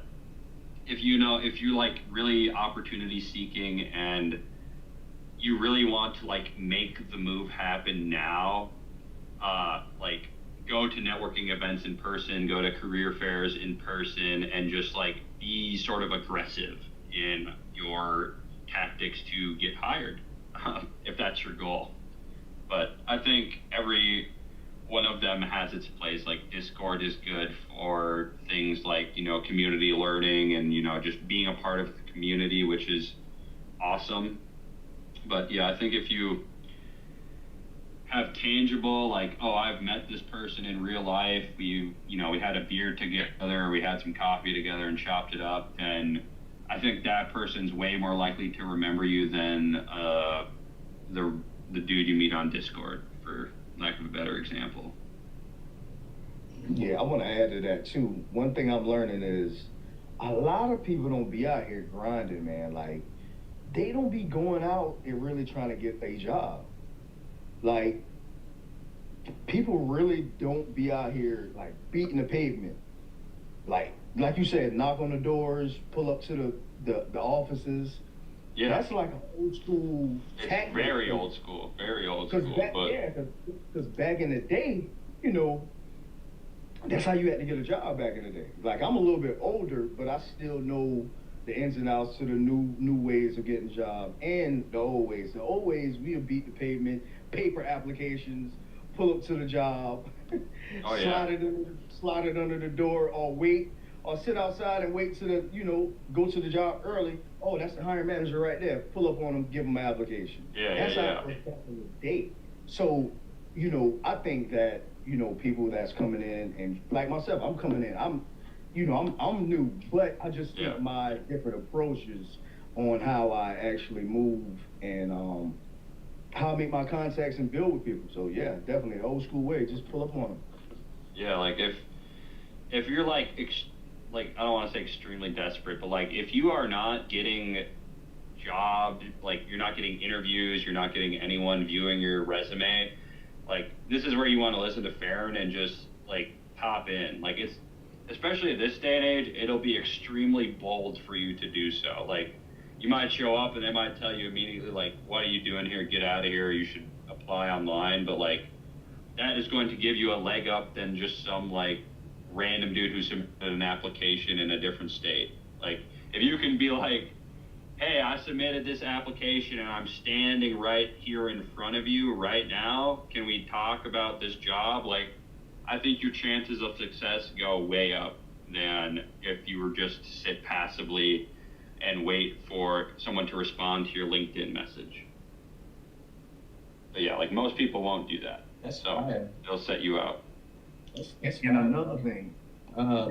if you're like really opportunity seeking and you really want to, like, make the move happen now, like, go to networking events in person, go to career fairs in person, and just, like, be sort of aggressive in your tactics to get hired, if that's your goal. But I think every one of them has its place. Like, Discord is good for things like, you know, community learning and, you know, just being a part of the community, which is awesome. But yeah, I think if you have tangible, like, oh, I've met this person in real life, we had a beer together, we had some coffee together and chopped it up, then I think that person's way more likely to remember you than the dude you meet on Discord, for lack of a better example.
Yeah, I want to add to that too. One thing I'm learning is a lot of people don't be out here grinding, man. Like, they don't be going out and really trying to get a job. Like, people really don't be out here, like, beating the pavement. Like you said, knock on the doors, pull up to the offices.
Yeah,
that's like an old school tactic.
Very old school.
Because back in the day, you know, that's how you had to get a job back in the day. Like, I'm a little bit older, but I still know the ins and outs to the new ways of getting jobs and the old ways. The old ways, we'll beat the pavement, paper applications, pull up to the job, slide it under the door, or sit outside and wait to go to the job early. Oh, that's the hiring manager right there. Pull up on them, give them an application. That's how it was back in the day. So, you know, I think that, you know, people that's coming in, and like myself, I'm coming in, I'm new, but I just think my different approaches on how I actually move and how I make my contacts and build with people. So yeah, definitely the old school way, just pull up on them.
Yeah, like if you're like I don't want to say extremely desperate, but like if you are not getting jobbed, like you're not getting interviews, you're not getting anyone viewing your resume, like this is where you want to listen to Farron and just like pop in. Like, it's, especially at this day and age, it'll be extremely bold for you to do so. Like, you might show up and they might tell you immediately, like, what are you doing here? Get out of here. You should apply online. But like, that is going to give you a leg up than just some like random dude who submitted an application in a different state. Like, if you can be like,
hey, I submitted this application and I'm standing right here in front of you right now. Can we talk about this job? Like, I think your chances of success go way up than if you were just to sit passively and wait for someone to respond to your LinkedIn message. But yeah, like most people won't do that.
That's
So
fire.
they'll set you out.
That's
And
fire.
another thing,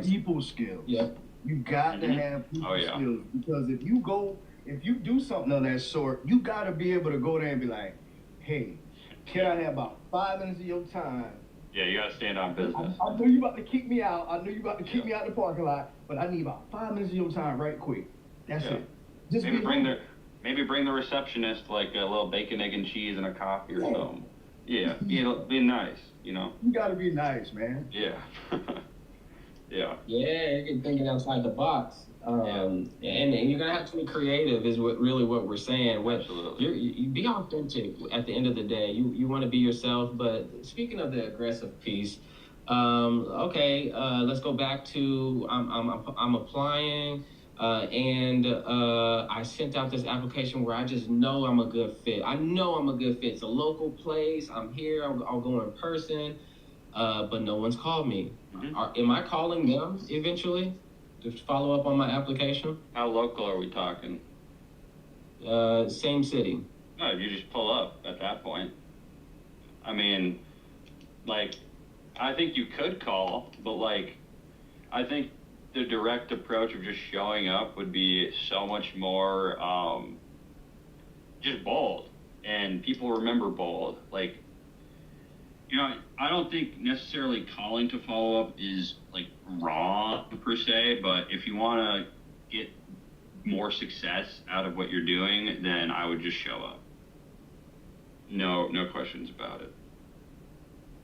people skills.
Yeah.
You got to
Mhm.
have people
Oh, yeah.
skills, because if you do something of that sort, you got to be able to go there and be like, hey, can I have about 5 minutes of your time?
Yeah, you gotta stand on business.
I know you about to kick me out. I know you about to kick me out of the parking lot, but I need about 5 minutes of your time right quick. That's
Yeah.
it. Just
Maybe
be
bring
humble.
the receptionist like a little bacon, egg, and cheese and a coffee or
Yeah.
something. Yeah, be nice, you know.
You got to be nice, man.
Yeah. Yeah.
Yeah, you're thinking outside the box. And you're gonna have to be creative. Is what we're saying.
Absolutely.
You be authentic. At the end of the day, you want to be yourself. But speaking of the aggressive piece, okay, let's go back to I'm applying, and I sent out this application where I just know I'm a good fit. I know I'm a good fit. It's a local place. I'm here. I'll go in person. But no one's called me.
Mhm.
Am I calling them eventually to follow up on my application?
How local are we talking?
Same city.
No, you just pull up at that point. I mean, like, I think you could call, but like, I think the direct approach of just showing up would be so much more, just bold, and people remember bold. Like, you know, I don't think necessarily calling to follow up is like wrong per se, but if you want to get more success out of what you're doing, then I would just show up. No questions about it.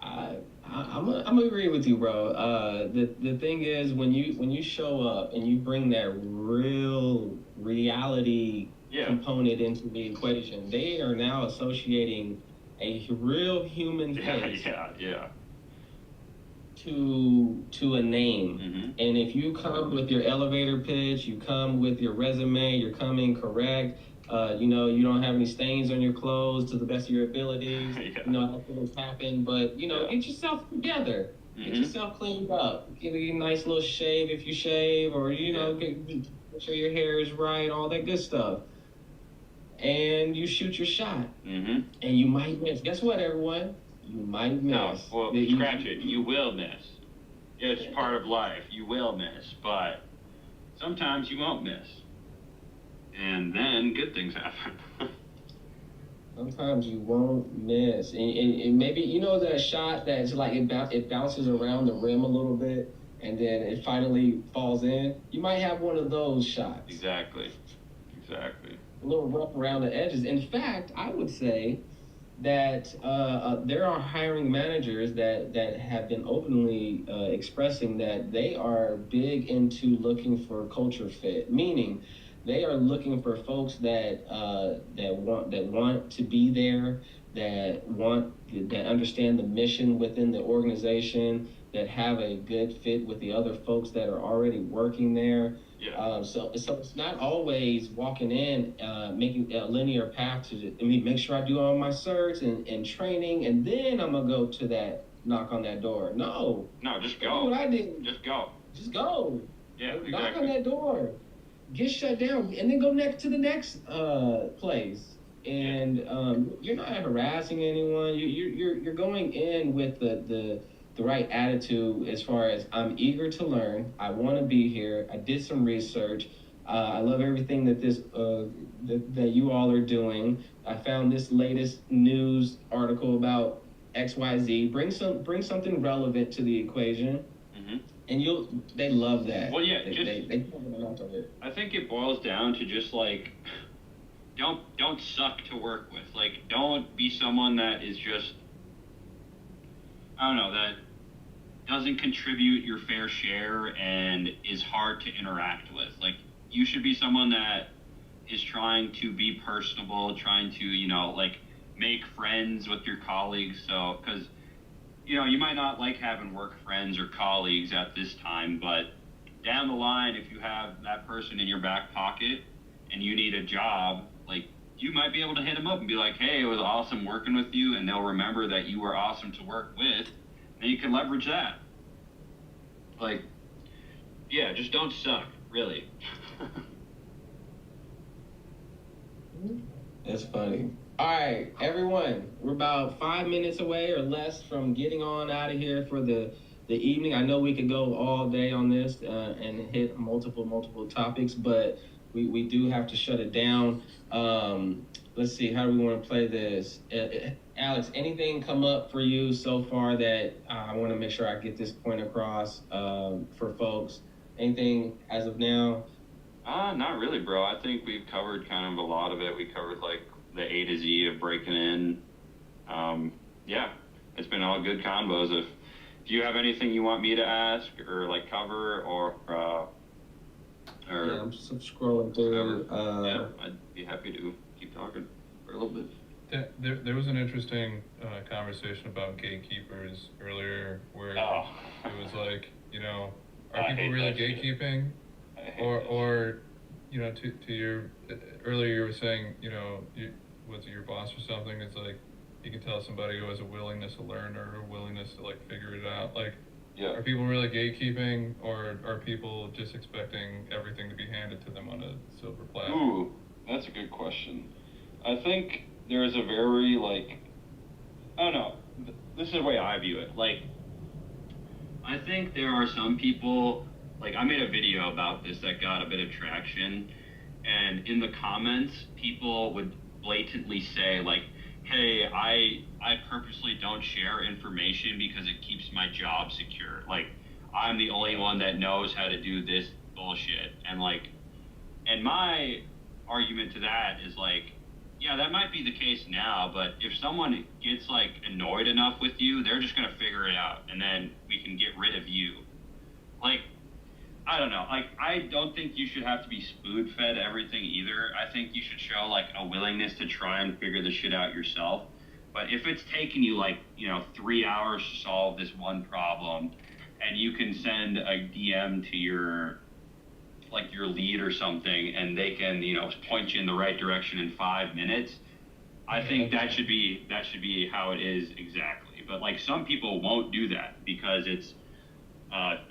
I'm agree with you, bro. The thing is, when you show up and you bring that real reality
Yeah.
component into the equation, they are now associating a real human
Yeah,
face
yeah.
to a name.
Mm-hmm.
And if you come with your elevator pitch, you come with your resume, you're coming correct. You don't have any stains on your clothes to the best of your abilities.
Yeah.
You know how things happen, but
Yeah.
get yourself together. Get
Mhm.
yourself cleaned up. Give you a nice little shave if you shave, or make sure your hair is right, all that good stuff. And you shoot your shot,
Mm-hmm.
and you might miss. Guess what, everyone? You might
No,
miss.
well, scratch it. You will miss. It's part of life. You will miss, but sometimes you won't miss. And then good things happen.
Sometimes you won't miss, and maybe that shot that's like it bounces around the rim a little bit, and then it finally falls in. You might have one of those shots.
Exactly.
A little rough around the edges. In fact, I would say that there are hiring managers that have been openly expressing that they are big into looking for culture fit, meaning they are looking for folks that want to be there, that understand the mission within the organization, that have a good fit with the other folks that are already working there.
Yeah.
So it's not always walking in, making a linear path to. Make sure I do all my certs and training, and then I'm gonna go to that knock on that door. No,
Just
do
go.
what I did.
Just go.
Just go.
Yeah,
Knock on
exactly.
that door. Get shut down, and then go next to the next place. And you're not harassing anyone. You're going in with the right attitude as far as I'm eager to learn. I want to be here. I did some research. I love everything that that you all are doing. I found this latest news article about XYZ. Bring something relevant to the equation,
Mm-hmm.
and they love that.
Well, yeah,
they come out of it.
I think it boils down to just like don't suck to work with. Like, don't be someone that is just, I don't know, that doesn't contribute your fair share and is hard to interact with. Like, you should be someone that is trying to be personable, trying to, like, make friends with your colleagues. So, because, you might not like having work friends or colleagues at this time, but down the line, if you have that person in your back pocket and you need a job, like, you might be able to hit them up and be like, hey, it was awesome working with you, and they'll remember that you were awesome to work with, and you can leverage that. Like, yeah, just don't suck, really.
That's funny. All right, everyone, we're about 5 minutes away or less from getting on out of here for the evening. I know we could go all day on this and hit multiple topics, but we do have to shut it down. Let's see, how do we want to play this? Alex, anything come up for you so far that I want to make sure I get this point across for folks? Anything as of now?
Not really, bro. I think we've covered kind of a lot of it. We covered like the A to Z of breaking in. Yeah, it's been all good combos. If you have anything you want me to ask or like cover or
yeah, I'm just scrolling through.
Yeah, I'd be happy to keep talking for a little bit.
There was an interesting conversation about gatekeepers earlier where it was like, you know, are people really gatekeeping? Or you know, to your earlier you were saying, you know, was it your boss or something? It's like you can tell somebody who has a willingness to learn or a willingness to like figure it out. Like,
yeah.
Are people really gatekeeping, or are people just expecting everything to be handed to them on a silver platter?
Ooh, that's a good question. I think there's a very like, I don't know. This is the way I view it.
Like, I think there are some people, like I made a video about this that got a bit of traction, and in the comments, people would blatantly say like, hey, I purposely don't share information because it keeps my job secure. Like, I'm the only one that knows how to do this bullshit. And like, and my argument to that is like, yeah, that might be the case now, but if someone gets like annoyed enough with you, they're just gonna figure it out, and then we can get rid of you. Like, I don't know. Like, I don't think you should have to be spoon-fed everything either. I think you should show like a willingness to try and figure the shit out yourself. But if it's taking you like, you know, 3 hours to solve this one problem, and you can send a DM to your lead or something, and they can, you know, point you in the right direction in 5 minutes, I think that should be how it is exactly. But like, some people won't do that because it's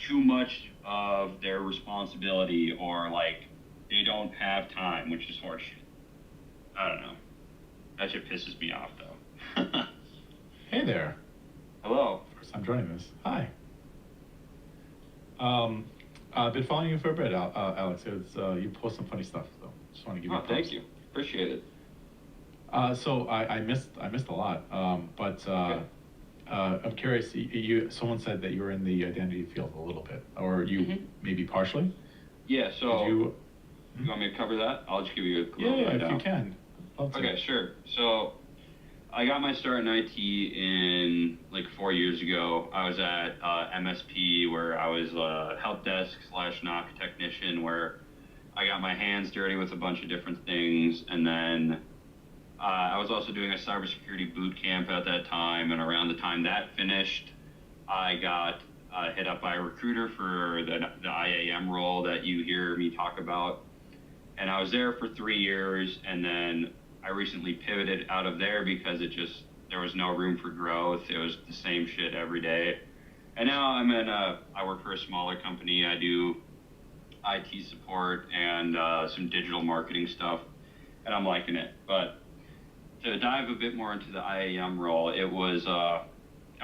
too much of their responsibility, or like they don't have time, which is horseshit. I don't know. That shit pisses me off though.
Hey there.
Hello.
First time joining this. Hi. I've been following you for a bit, Alex. It's, you post some funny stuff, so just want to give you.
Oh, thank you. Appreciate it.
So I missed a lot, but
Okay.
I'm curious. Someone said that you were in the identity field a little bit, or you maybe partially.
Yeah. So
Did you
want me to cover that? I'll just give you a clue.
Yeah,
right
if
now.
you can. Love to.
Okay, sure. So I got my start in IT in like 4 years ago. I was at MSP, where I was a help desk / NOC technician, where I got my hands dirty with a bunch of different things. And then I was also doing a cybersecurity boot camp at that time. And around the time that finished, I got hit up by a recruiter for the IAM role that you hear me talk about. And I was there for 3 years, and then I recently pivoted out of there because there was no room for growth. It was the same shit every day. And now I work for a smaller company. I do IT support and some digital marketing stuff, and I'm liking it. But to dive a bit more into the IAM role, I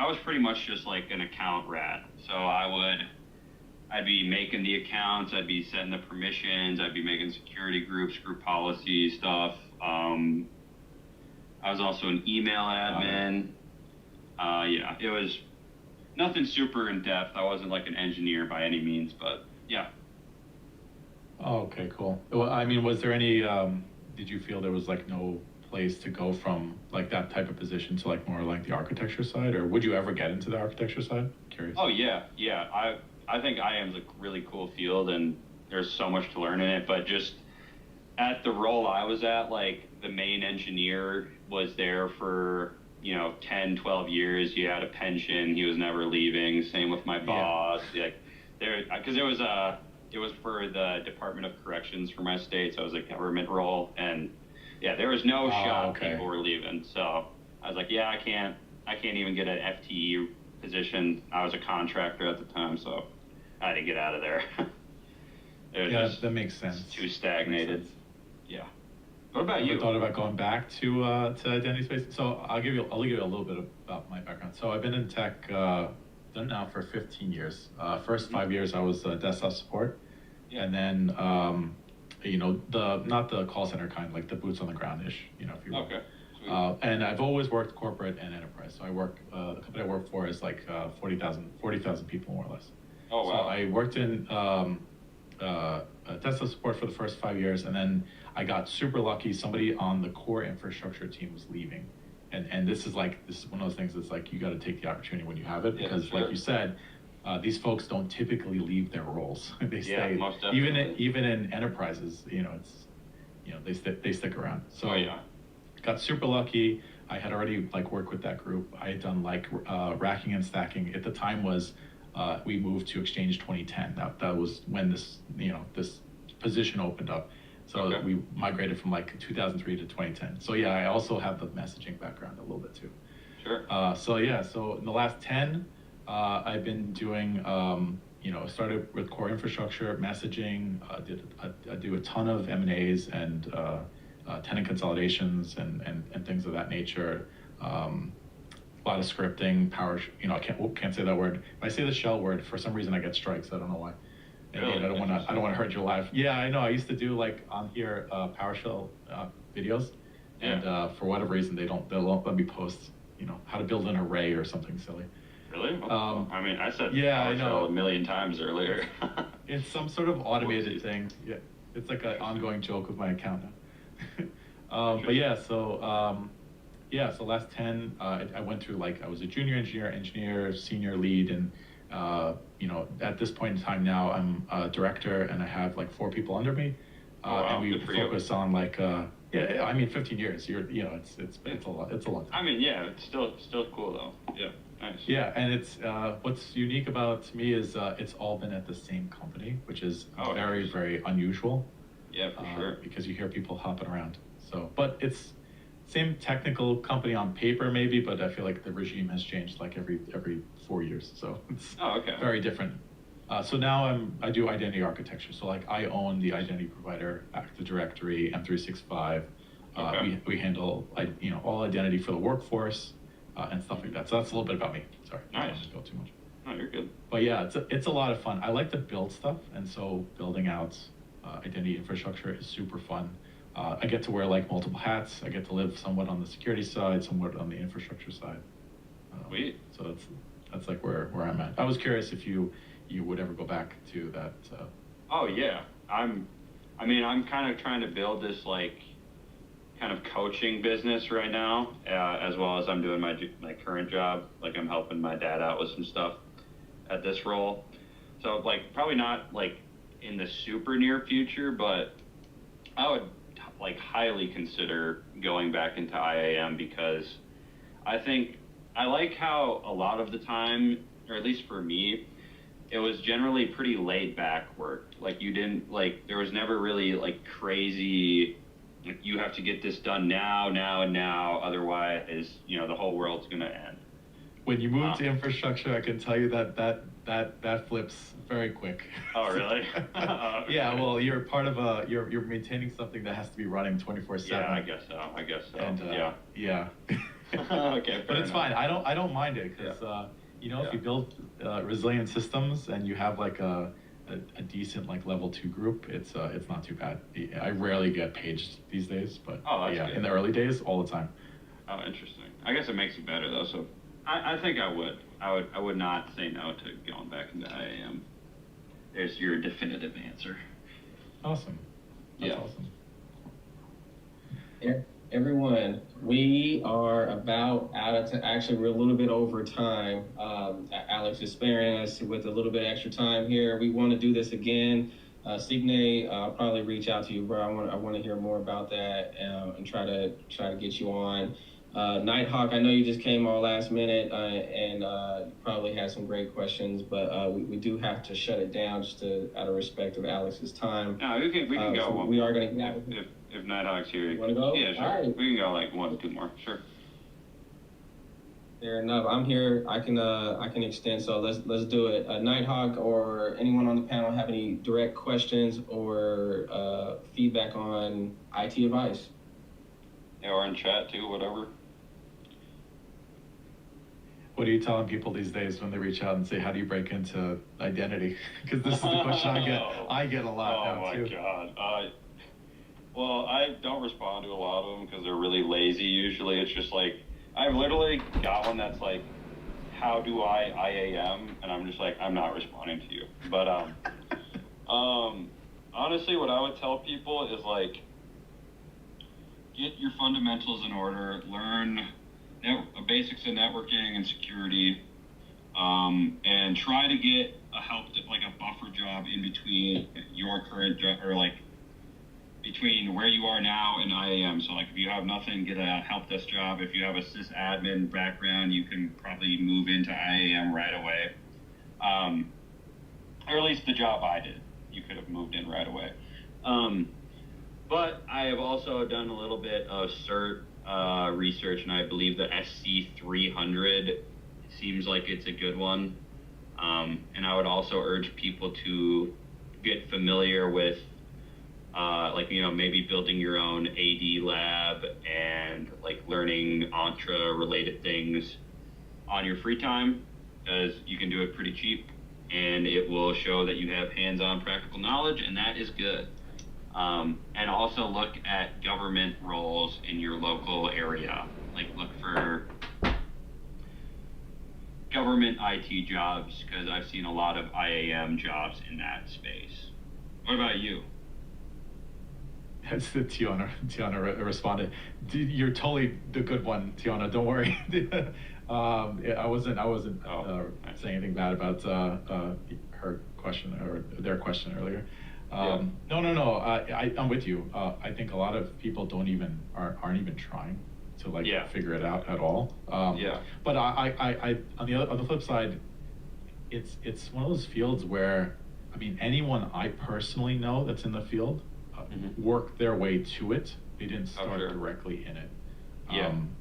was pretty much just like an account rat. So I'd be making the accounts, I'd be setting the permissions, I'd be making security groups, group policy stuff. I was also an email admin. Yeah, it was nothing super in depth. I wasn't like an engineer by any means, but yeah.
Oh, okay, cool. Well, I mean, was there any? Did you feel there was like no place to go from like that type of position to like more like the architecture side, or would you ever get into the architecture side? Curious.
Oh yeah. I think IAM's a really cool field, and there's so much to learn in it. But just at the role I was at, like the main engineer was there for 10, 12 years. He had a pension. He was never leaving. Same with my boss. Like because there was it was for the Department of Corrections for my state, so it was a government role, and yeah, there was no shot
okay.
people were leaving. So I was like, yeah, I can't even get an FTE position. I was a contractor at the time, so I had to get out of there. It was
Yeah,
just
that makes sense.
too stagnated.
Makes sense.
Yeah. What about
You
you?
thought about going back to identity space? So I'll give you a little bit about my background. So I've been in tech, done now for 15 years. First 5 years I was desktop support,
Yeah.
and then you know, not the call center kind, like the boots on the ground ish, you know, if you will.
Okay. Sweet.
And I've always worked corporate and enterprise. So I work, the company I work for is like 40,000 people more or less.
Oh, wow.
So I worked in desktop support for the first 5 years, and then I got super lucky. Somebody on the core infrastructure team was leaving, and this is one of those things that's like you got to take the opportunity when you have it,
Yeah,
because
sure.
like you said, these folks don't typically leave their roles. They
Yeah,
stay.
most
even
definitely.
in enterprises, you know, they stick around. So
Oh, yeah.
got super lucky. I had already like worked with that group. I had done like racking and stacking. At the time was we moved to Exchange 2010. That was when this position opened up. So
Okay.
we migrated from like 2003 to 2010. So yeah, I also have the messaging background a little bit too.
Sure.
So in the last 10, I've been doing, started with core infrastructure, messaging, I do a ton of M&As and tenant consolidations and things of that nature. A lot of scripting, I can't say that word. If I say the shell word, for some reason I get strikes. I don't know why. And
Really?
I don't want to hurt your life. Yeah, I know. I used to do like on here PowerShell videos, and for whatever reason they won't let me post. How to build an array or something silly.
Really? I mean, I said
yeah, I
PowerShell
know.
a million times earlier.
It's some sort of automated
Whoopsies.
thing. Yeah, it's like an ongoing joke with my account now. But yeah, so last 10, I went through I was a junior engineer, senior lead, and at this point in time now I'm a director and I have like 4 people under me,
Oh, wow.
and we
Good for you.
focus on 15 years. It's a lot. It's a long time.
I mean, yeah, it's still cool though. Yeah, nice.
Yeah, and it's what's unique about me is it's all been at the same company, which is
Oh,
very,
nice.
very unusual.
Yeah, for sure.
Because you hear people hopping around. So, but it's same technical company on paper maybe, but I feel like the regime has changed like every 4 years. So it's
Oh, okay.
very different. So now I do identity architecture. So like I own the identity provider, Active Directory, M365.
Okay.
We handle all identity for the workforce and stuff like that. So that's a little bit about me. Sorry, I don't
Nice.
want to go too much.
Oh, you're good.
But yeah, it's a lot of fun. I like to build stuff, and so building out identity infrastructure is super fun. I get to wear like multiple hats. I get to live somewhat on the security side, somewhat on the infrastructure side.
Sweet.
So that's like where I'm at. I was curious if you would ever go back to that.
Oh yeah, I'm kind of trying to build this kind of coaching business right now, as well as I'm doing my current job. Like I'm helping my dad out with some stuff at this role. So probably not in the super near future, but I would highly consider going back into IAM because I think I like how a lot of the time, or at least for me, it was generally pretty laid back work. You didn't there was never really crazy, you have to get this done now, otherwise, the whole world's gonna end.
When you move to infrastructure, I can tell you that flips very quick.
Oh, really?
Yeah, well, you're part of you're maintaining something that has to be running 24/7.
Yeah, I guess so.
And yeah.
Okay,
But
fair
it's
enough.
fine. I don't mind it because if you build resilient systems and you have a decent level 2 group, it's not too bad. I rarely get paged these days, but
Oh, that's
yeah,
good.
in the early days, all the time.
Oh, interesting. I guess it makes it better though. So I think I would not say no to going back into IAM. There's your definitive answer.
Awesome. That's
Yeah.
awesome.
Everyone, we are about out of time. Actually, we're a little bit over time. Alex is sparing us with a little bit extra time here. We want to do this again. Signe, I'll probably reach out to you, bro. I want to hear more about that and try to get you on. Nighthawk, I know you just came all last minute and you probably had some great questions, but we do have to shut it down just out of respect of Alex's time.
No, we can go
So
one.
we are going to
If Nighthawk's here.
You wanna go?
Yeah, sure.
All right.
We can go like 1 or 2 more. Sure.
Fair enough. I'm here. I can extend. So let's do it. Nighthawk or anyone on the panel have any direct questions or feedback on IT advice?
Yeah, or in chat too, whatever.
What are you telling people these days when they reach out and say, how do you break into identity? Because this is the question I get a lot now too.
Oh my god. Well, I don't respond to a lot of them because they're really lazy. Usually it's just like, I've literally got one that's like, how do I IAM? And I'm just like, I'm not responding to you. But honestly, what I would tell people is like, get your fundamentals in order, learn basics of networking and security, and try to get like a buffer job in between your current job, or like between where you are now and IAM. So like if you have nothing, get a help desk job. If you have a sysadmin background, you can probably move into IAM right away. Or at least the job I did, you could have moved in right away. But I have also done a little bit of cert research, and I believe the SC300 seems like it's a good one. And I would also urge people to get familiar with like, you know, maybe building your own AD lab and like learning Entra related things on your free time, because you can do it pretty cheap and it will show that you have hands-on practical knowledge, and that is good. And also look at government roles in your local area. Like look for government IT jobs, because I've seen a lot of IAM jobs in that space. What about you?
That's the Tiana responded. You're totally the good one, Tiana. Don't worry. I wasn't saying anything bad about her question or their question earlier.
Yeah.
No. I'm with you. I think a lot of people aren't even trying to like figure it out at all. But I on the flip side, it's one of those fields where, I mean, anyone I personally know that's in the field worked their way to it. They didn't start directly in it.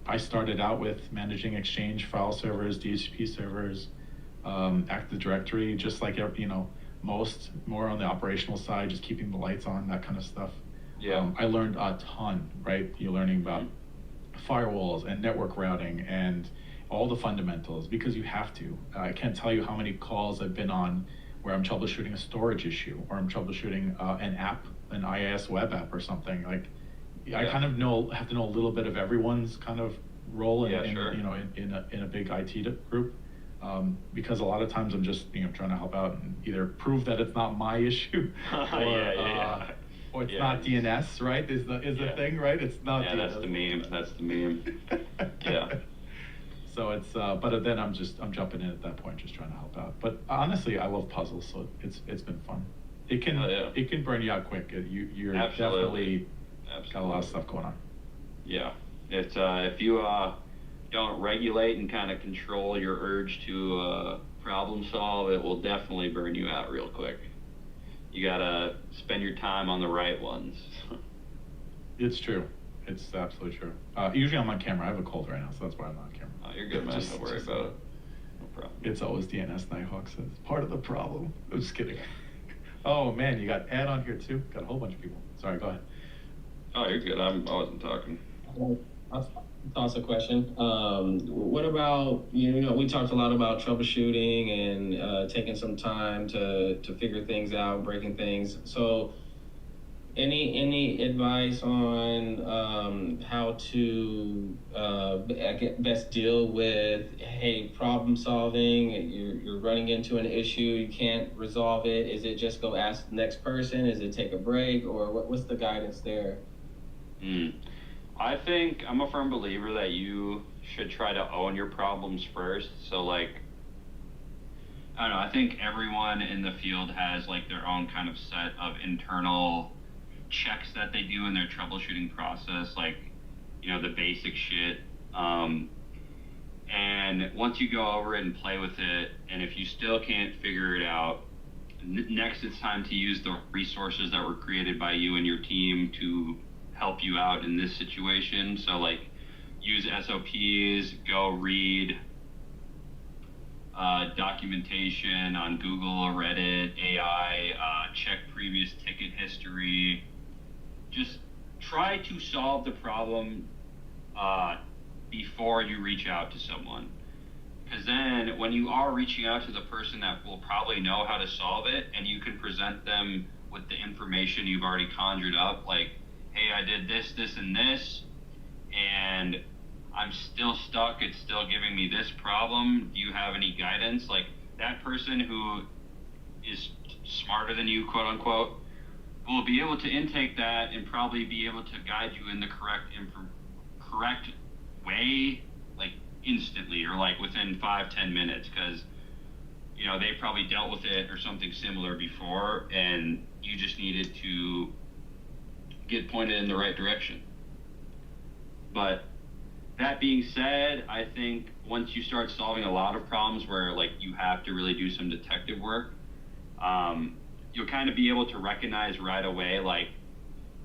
I started out with managing Exchange file servers, DHCP servers, Active Directory, just like more on the operational side, just keeping the lights on, that kind of stuff. I learned a ton, right? You're learning about firewalls and network routing and all the fundamentals, because you have to. I can't tell you how many calls I've been on where I'm troubleshooting a storage issue, or I'm troubleshooting an IIS web app or something. Like, I kind of have to know a little bit of everyone's kind of role in a big IT group. Because a lot of times I'm just trying to help out and either prove that it's not my issue, or it's not DNS, right? Is the thing, right? It's not.
Yeah,
DNS.
that's the meme. Yeah.
So it's but then I'm jumping in at that point, just trying to help out. But honestly, I love puzzles, so it's been fun. It can burn you out quick. You're definitely got a lot of stuff going on.
Yeah, if you don't regulate and kind of control your urge to problem solve, it will definitely burn you out real quick. You gotta spend your time on the right ones.
It's true. It's absolutely true. Usually I'm on camera. I have a cold right now, so that's why I'm not on camera.
Oh, you're good, man. Don't worry about it. No problem.
It's always DNS, Nighthawk says. Part of the problem. I'm just kidding. Oh man, you got Ed on here too. Got a whole bunch of people. Sorry, go ahead.
Oh, you're good. I wasn't talking.
I'll toss a question. What about, we talked a lot about troubleshooting and taking some time to figure things out, breaking things. So any advice on how to best deal with, hey, problem solving, you're running into an issue, you can't resolve it. Is it just go ask the next person? Is it take a break? Or what's the guidance there?
I think I'm a firm believer that you should try to own your problems first. So like, I don't know, I think everyone in the field has like their own kind of set of internal checks that they do in their troubleshooting process, like, the basic shit,
And once you go over it and play with it, and if you still can't figure it out, next it's time to use the resources that were created by you and your team to help you out in this situation. So like use SOPs, go read documentation on Google or Reddit, AI, check previous ticket history. Just try to solve the problem before you reach out to someone. Because then when you are reaching out to the person that will probably know how to solve it, and you can present them with the information you've already conjured up, like, hey, I did this, this, and this, and I'm still stuck, it's still giving me this problem, do you have any guidance? Like, that person who is smarter than you, quote unquote, will be able to intake that and probably be able to guide you in the correct way, like instantly, or like within 5-10 minutes, because you know they probably dealt with it or something similar before, and you just needed to get pointed in the right direction. But that being said, I think once you start solving a lot of problems where like you have to really do some detective work, you'll kind of be able to recognize right away, like,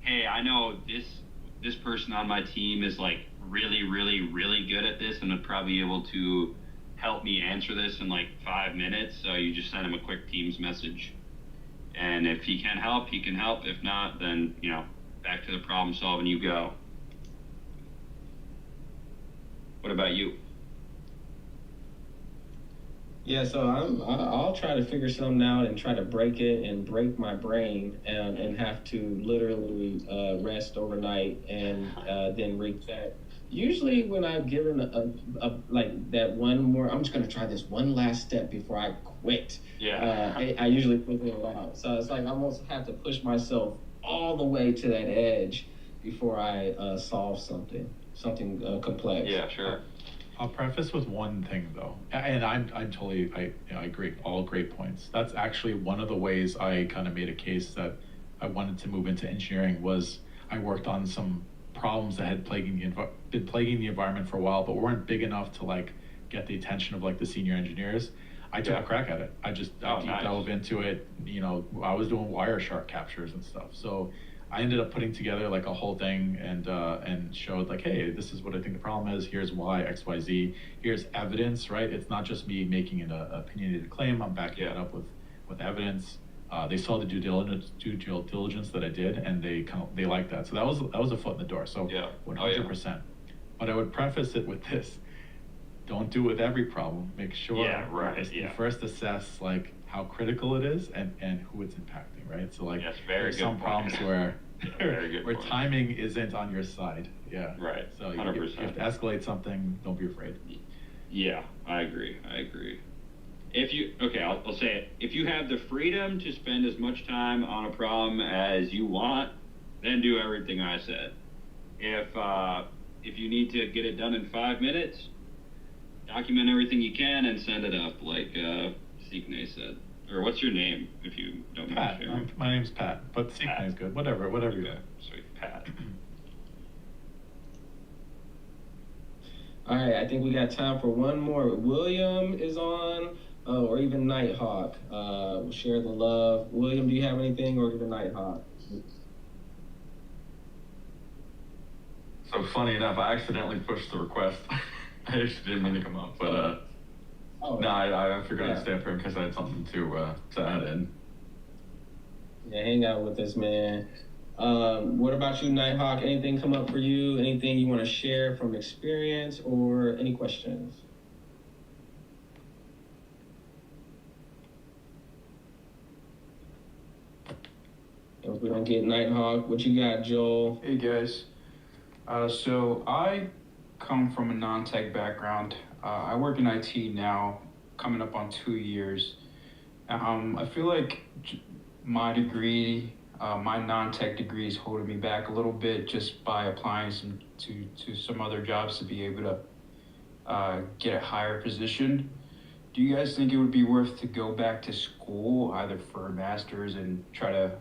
hey, I know this person on my team is like really, really, really good at this and would probably be able to help me answer this in like 5 minutes. So you just send him a quick Teams message. And if he can help, he can help. If not, then, you know, back to the problem solving you go. What about you?
Yeah, so I'll try to figure something out and try to break it and break my brain and have to literally rest overnight and then reset. Usually when I've given a like that one more, I'm just gonna try this one last step before I quit.
Yeah.
I usually figure it out. So it's like I almost have to push myself all the way to that edge before I solve something complex.
Yeah, sure.
I'll preface with one thing though, and I'm totally, I agree, all great points. That's actually one of the ways I kind of made a case that I wanted to move into engineering. Was I worked on some problems that had been plaguing the environment for a while, but weren't big enough to like get the attention of like the senior engineers. I took a crack at it. I deep dove into it. You know, I was doing Wireshark captures and stuff. So I ended up putting together like a whole thing and showed like, hey, this is what I think the problem is. Here's why, X, Y, Z. Here's evidence, right? It's not just me making an opinionated claim. I'm backing it up with evidence. They saw the due diligence that I did, and they liked that. So that was a foot in the door. So 100%. But I would preface it with this: don't do it with every problem. Make sure you first assess like how critical it is and who it's impacting, right? So like there's some problems where timing isn't on your side. Yeah.
Right.
So you have to escalate something. Don't be afraid.
Yeah, I agree. I'll say it. If you have the freedom to spend as much time on a problem as you want, then do everything I said. If you need to get it done in 5 minutes, document everything you can and send it up, like Sikne said. Or what's your name, if you don't mind sharing?
My name's Pat, but Sikne is good. Whatever you want.
Sweet, Pat.
All right, I think we got time for one more. William is on, or even Nighthawk. We'll share the love. William, do you have anything, or even Nighthawk?
So funny enough, I accidentally pushed the request. I actually didn't mean to come up, but I figured I'd stay up here because I had something to add in.
Yeah, hang out with us, man. What about you, Nighthawk? Anything come up for you? Anything you want to share from experience, or any questions? If we don't get Nighthawk, what you got, Joel?
Hey guys. So I come from a non-tech background. I work in IT now, coming up on 2 years. I feel like my degree, my non-tech degree is holding me back a little bit just by applying to some other jobs to be able to get a higher position. Do you guys think it would be worth to go back to school, either for a master's and try to,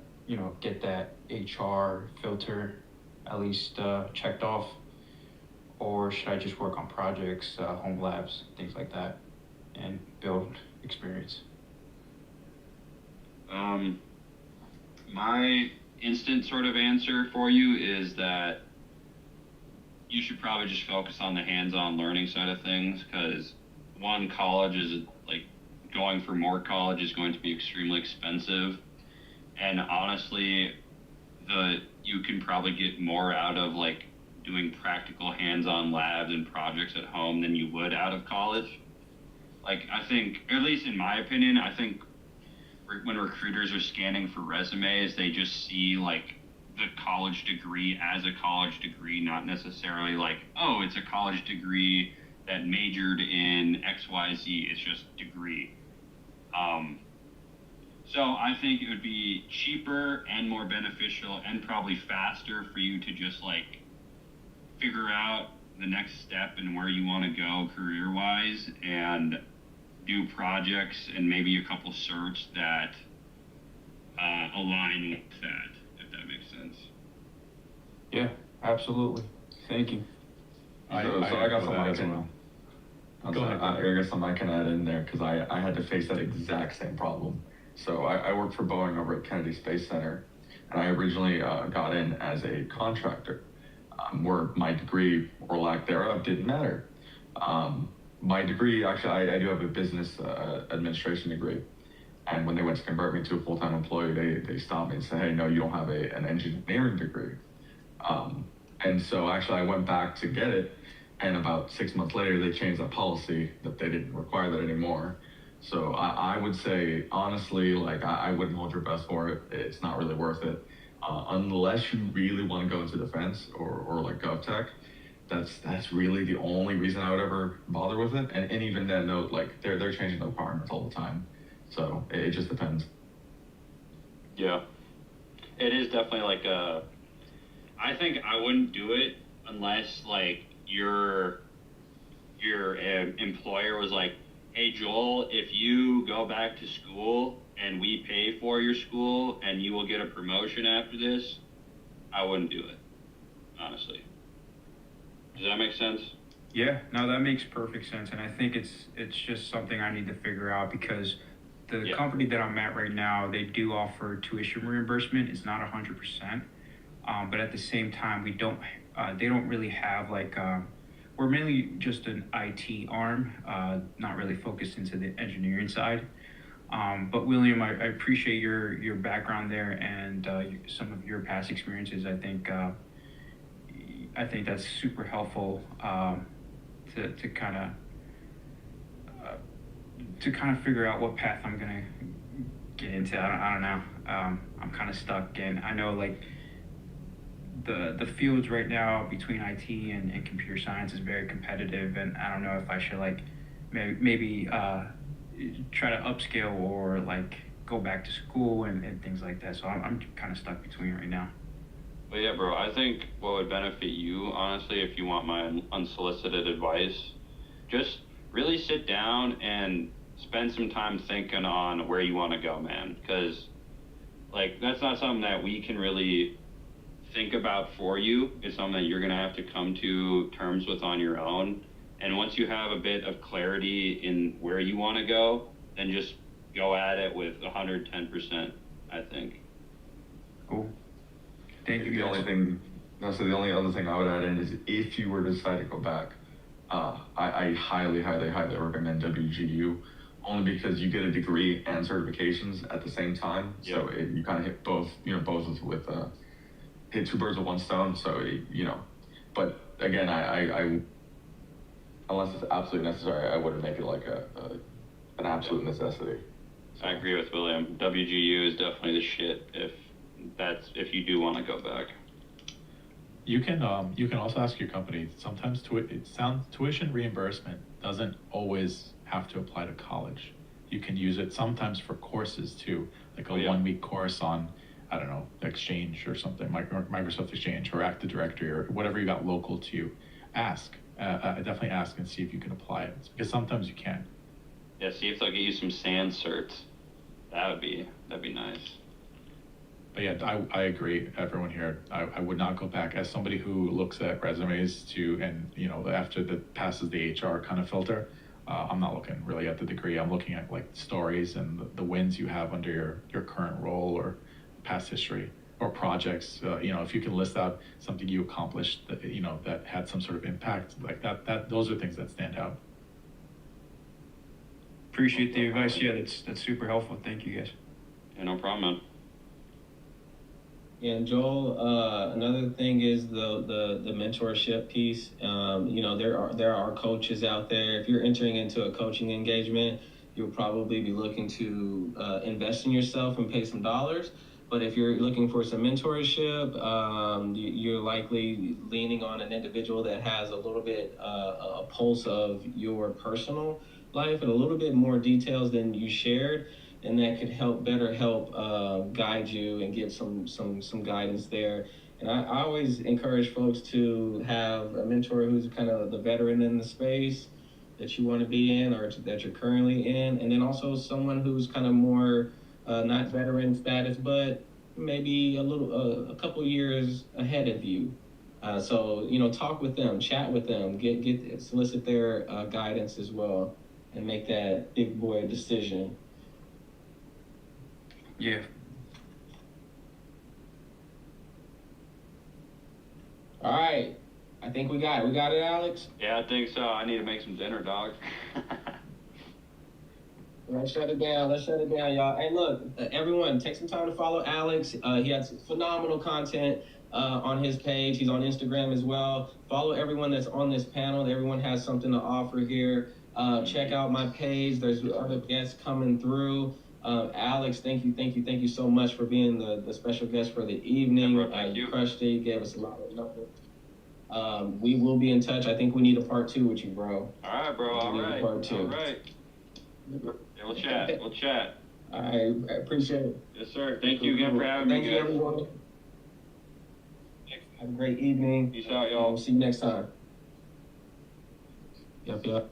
get that HR filter at least checked off? or should I just work on projects, home labs, things like that, and build experience?
My instant sort of answer for you is that you should probably just focus on the hands-on learning side of things, because one, college is like going for more college is going to be extremely expensive, and honestly, you can probably get more out of like doing practical hands-on labs and projects at home than you would out of college. Like, I think, or at least in my opinion, I think when recruiters are scanning for resumes, they just see like the college degree as a college degree, not necessarily like, oh, it's a college degree that majored in XYZ. It's just degree. So I think it would be cheaper and more beneficial and probably faster for you to just like figure out the next step and where you want to go career-wise, and do projects and maybe a couple certs that align with that, if that makes sense.
Yeah, absolutely. Thank you.
So I got some
as well. Go ahead.
I guess something I can add in there, because I had to face that exact same problem. So I worked for Boeing over at Kennedy Space Center, and I originally got in as a contractor, where my degree or lack thereof didn't matter. My degree, actually, I do have a business administration degree. And when they went to convert me to a full-time employee, they stopped me and said, hey, no, you don't have an engineering degree. And so actually I went back to get it, and about 6 months later, they changed that policy that they didn't require that anymore. So I would say, honestly, like I wouldn't hold your breath for it. It's not really worth it. Unless you really want to go into defense or like GovTech, that's really the only reason I would ever bother with it. And even then, no, like they're changing the requirements all the time. So it just depends.
Yeah, it is definitely like I think I wouldn't do it unless like your employer was like, hey Joel, if you go back to school and we pay for your school and you will get a promotion after this, I wouldn't do it, honestly. Does that make sense?
Yeah, no, that makes perfect sense, and I think it's just something I need to figure out, because the company that I'm at right now, they do offer tuition reimbursement. It's not 100%, but at the same time, they don't really have like, we're mainly just an IT arm, not really focused into the engineering side. But William, I appreciate your background there and some of your past experiences. I think that's super helpful to kind of figure out what path I'm gonna get into. I don't know. I'm kind of stuck, and I know like the fields right now between IT and computer science is very competitive, and I don't know if I should like maybe try to upscale or like go back to school and things like that. So I'm kind of stuck between right now.
But yeah, bro, I think what would benefit you, honestly, if you want my unsolicited advice, just really sit down and spend some time thinking on where you want to go, man. Because, like, that's not something that we can really think about for you. It's something that you're going to have to come to terms with on your own. And once you have a bit of clarity in where you want to go, then just go at it with 110%, I think.
Cool. Thank you.
The only other thing I would add in is, if you were to decide to go back, I highly recommend WGU, only because you get a degree and certifications at the same time.
Yep.
So you kind of hit both with hit two birds with one stone. So but again, I unless it's absolutely necessary, I wouldn't make it like an absolute necessity.
I agree with William. WGU is definitely the shit if you do want to go back.
You can also ask your company. Sometimes tuition reimbursement doesn't always have to apply to college. You can use it sometimes for courses too, like a 1 week course on, I don't know, Exchange or something, Microsoft Exchange or Active Directory or whatever you got local to you. Ask, definitely ask and see if you can apply it, because sometimes you can.
Yeah, see if they'll get you some SANS certs. That'd be nice.
But yeah, I agree. Everyone here, I would not go back as somebody who looks at resumes and after that passes the HR kind of filter. I'm not looking really at the degree. I'm looking at like stories and the wins you have under your current role or past history or projects. If you can list out something you accomplished that that had some sort of impact like that. Those are things that stand out.
Appreciate the advice. Yeah, that's super helpful. Thank you, guys.
Yeah, no problem, man.
Yeah, and Joel, another thing is the mentorship piece. There are coaches out there. If you're entering into a coaching engagement, you'll probably be looking to invest in yourself and pay some dollars. But if you're looking for some mentorship, you're likely leaning on an individual that has a little bit a pulse of your personal life and a little bit more details than you shared, and that could better help guide you and give some guidance there. And I always encourage folks to have a mentor who's kind of the veteran in the space that you want to be in or that you're currently in, and then also someone who's kind of more not veteran status, but maybe a couple years ahead of you. So talk with them, chat with them, solicit their guidance as well, and make that big boy decision.
Yeah.
All right. I think we got it. We got it, Alex?
Yeah, I think so. I need to make some dinner, dog.
Let's shut it down, y'all. Hey, look, everyone, take some time to follow Alex. He has phenomenal content on his page. He's on Instagram as well. Follow everyone that's on this panel. Everyone has something to offer here. Check out my page. There's other guests coming through. Alex, thank you so much for being the special guest for the evening.
Yeah, bro, thank you.
Crushed it. You gave us a lot of numbers. We will be in touch. I think we need a part 2 with you, bro.
All right, bro. All right.
Part 2.
All right. Yeah, we'll chat.
All right. I appreciate it.
Yes, sir. Thank you again for having
Thank
me,
you,
guys.
everyone. Have a great evening.
Peace out, y'all.
See you next time. Yep.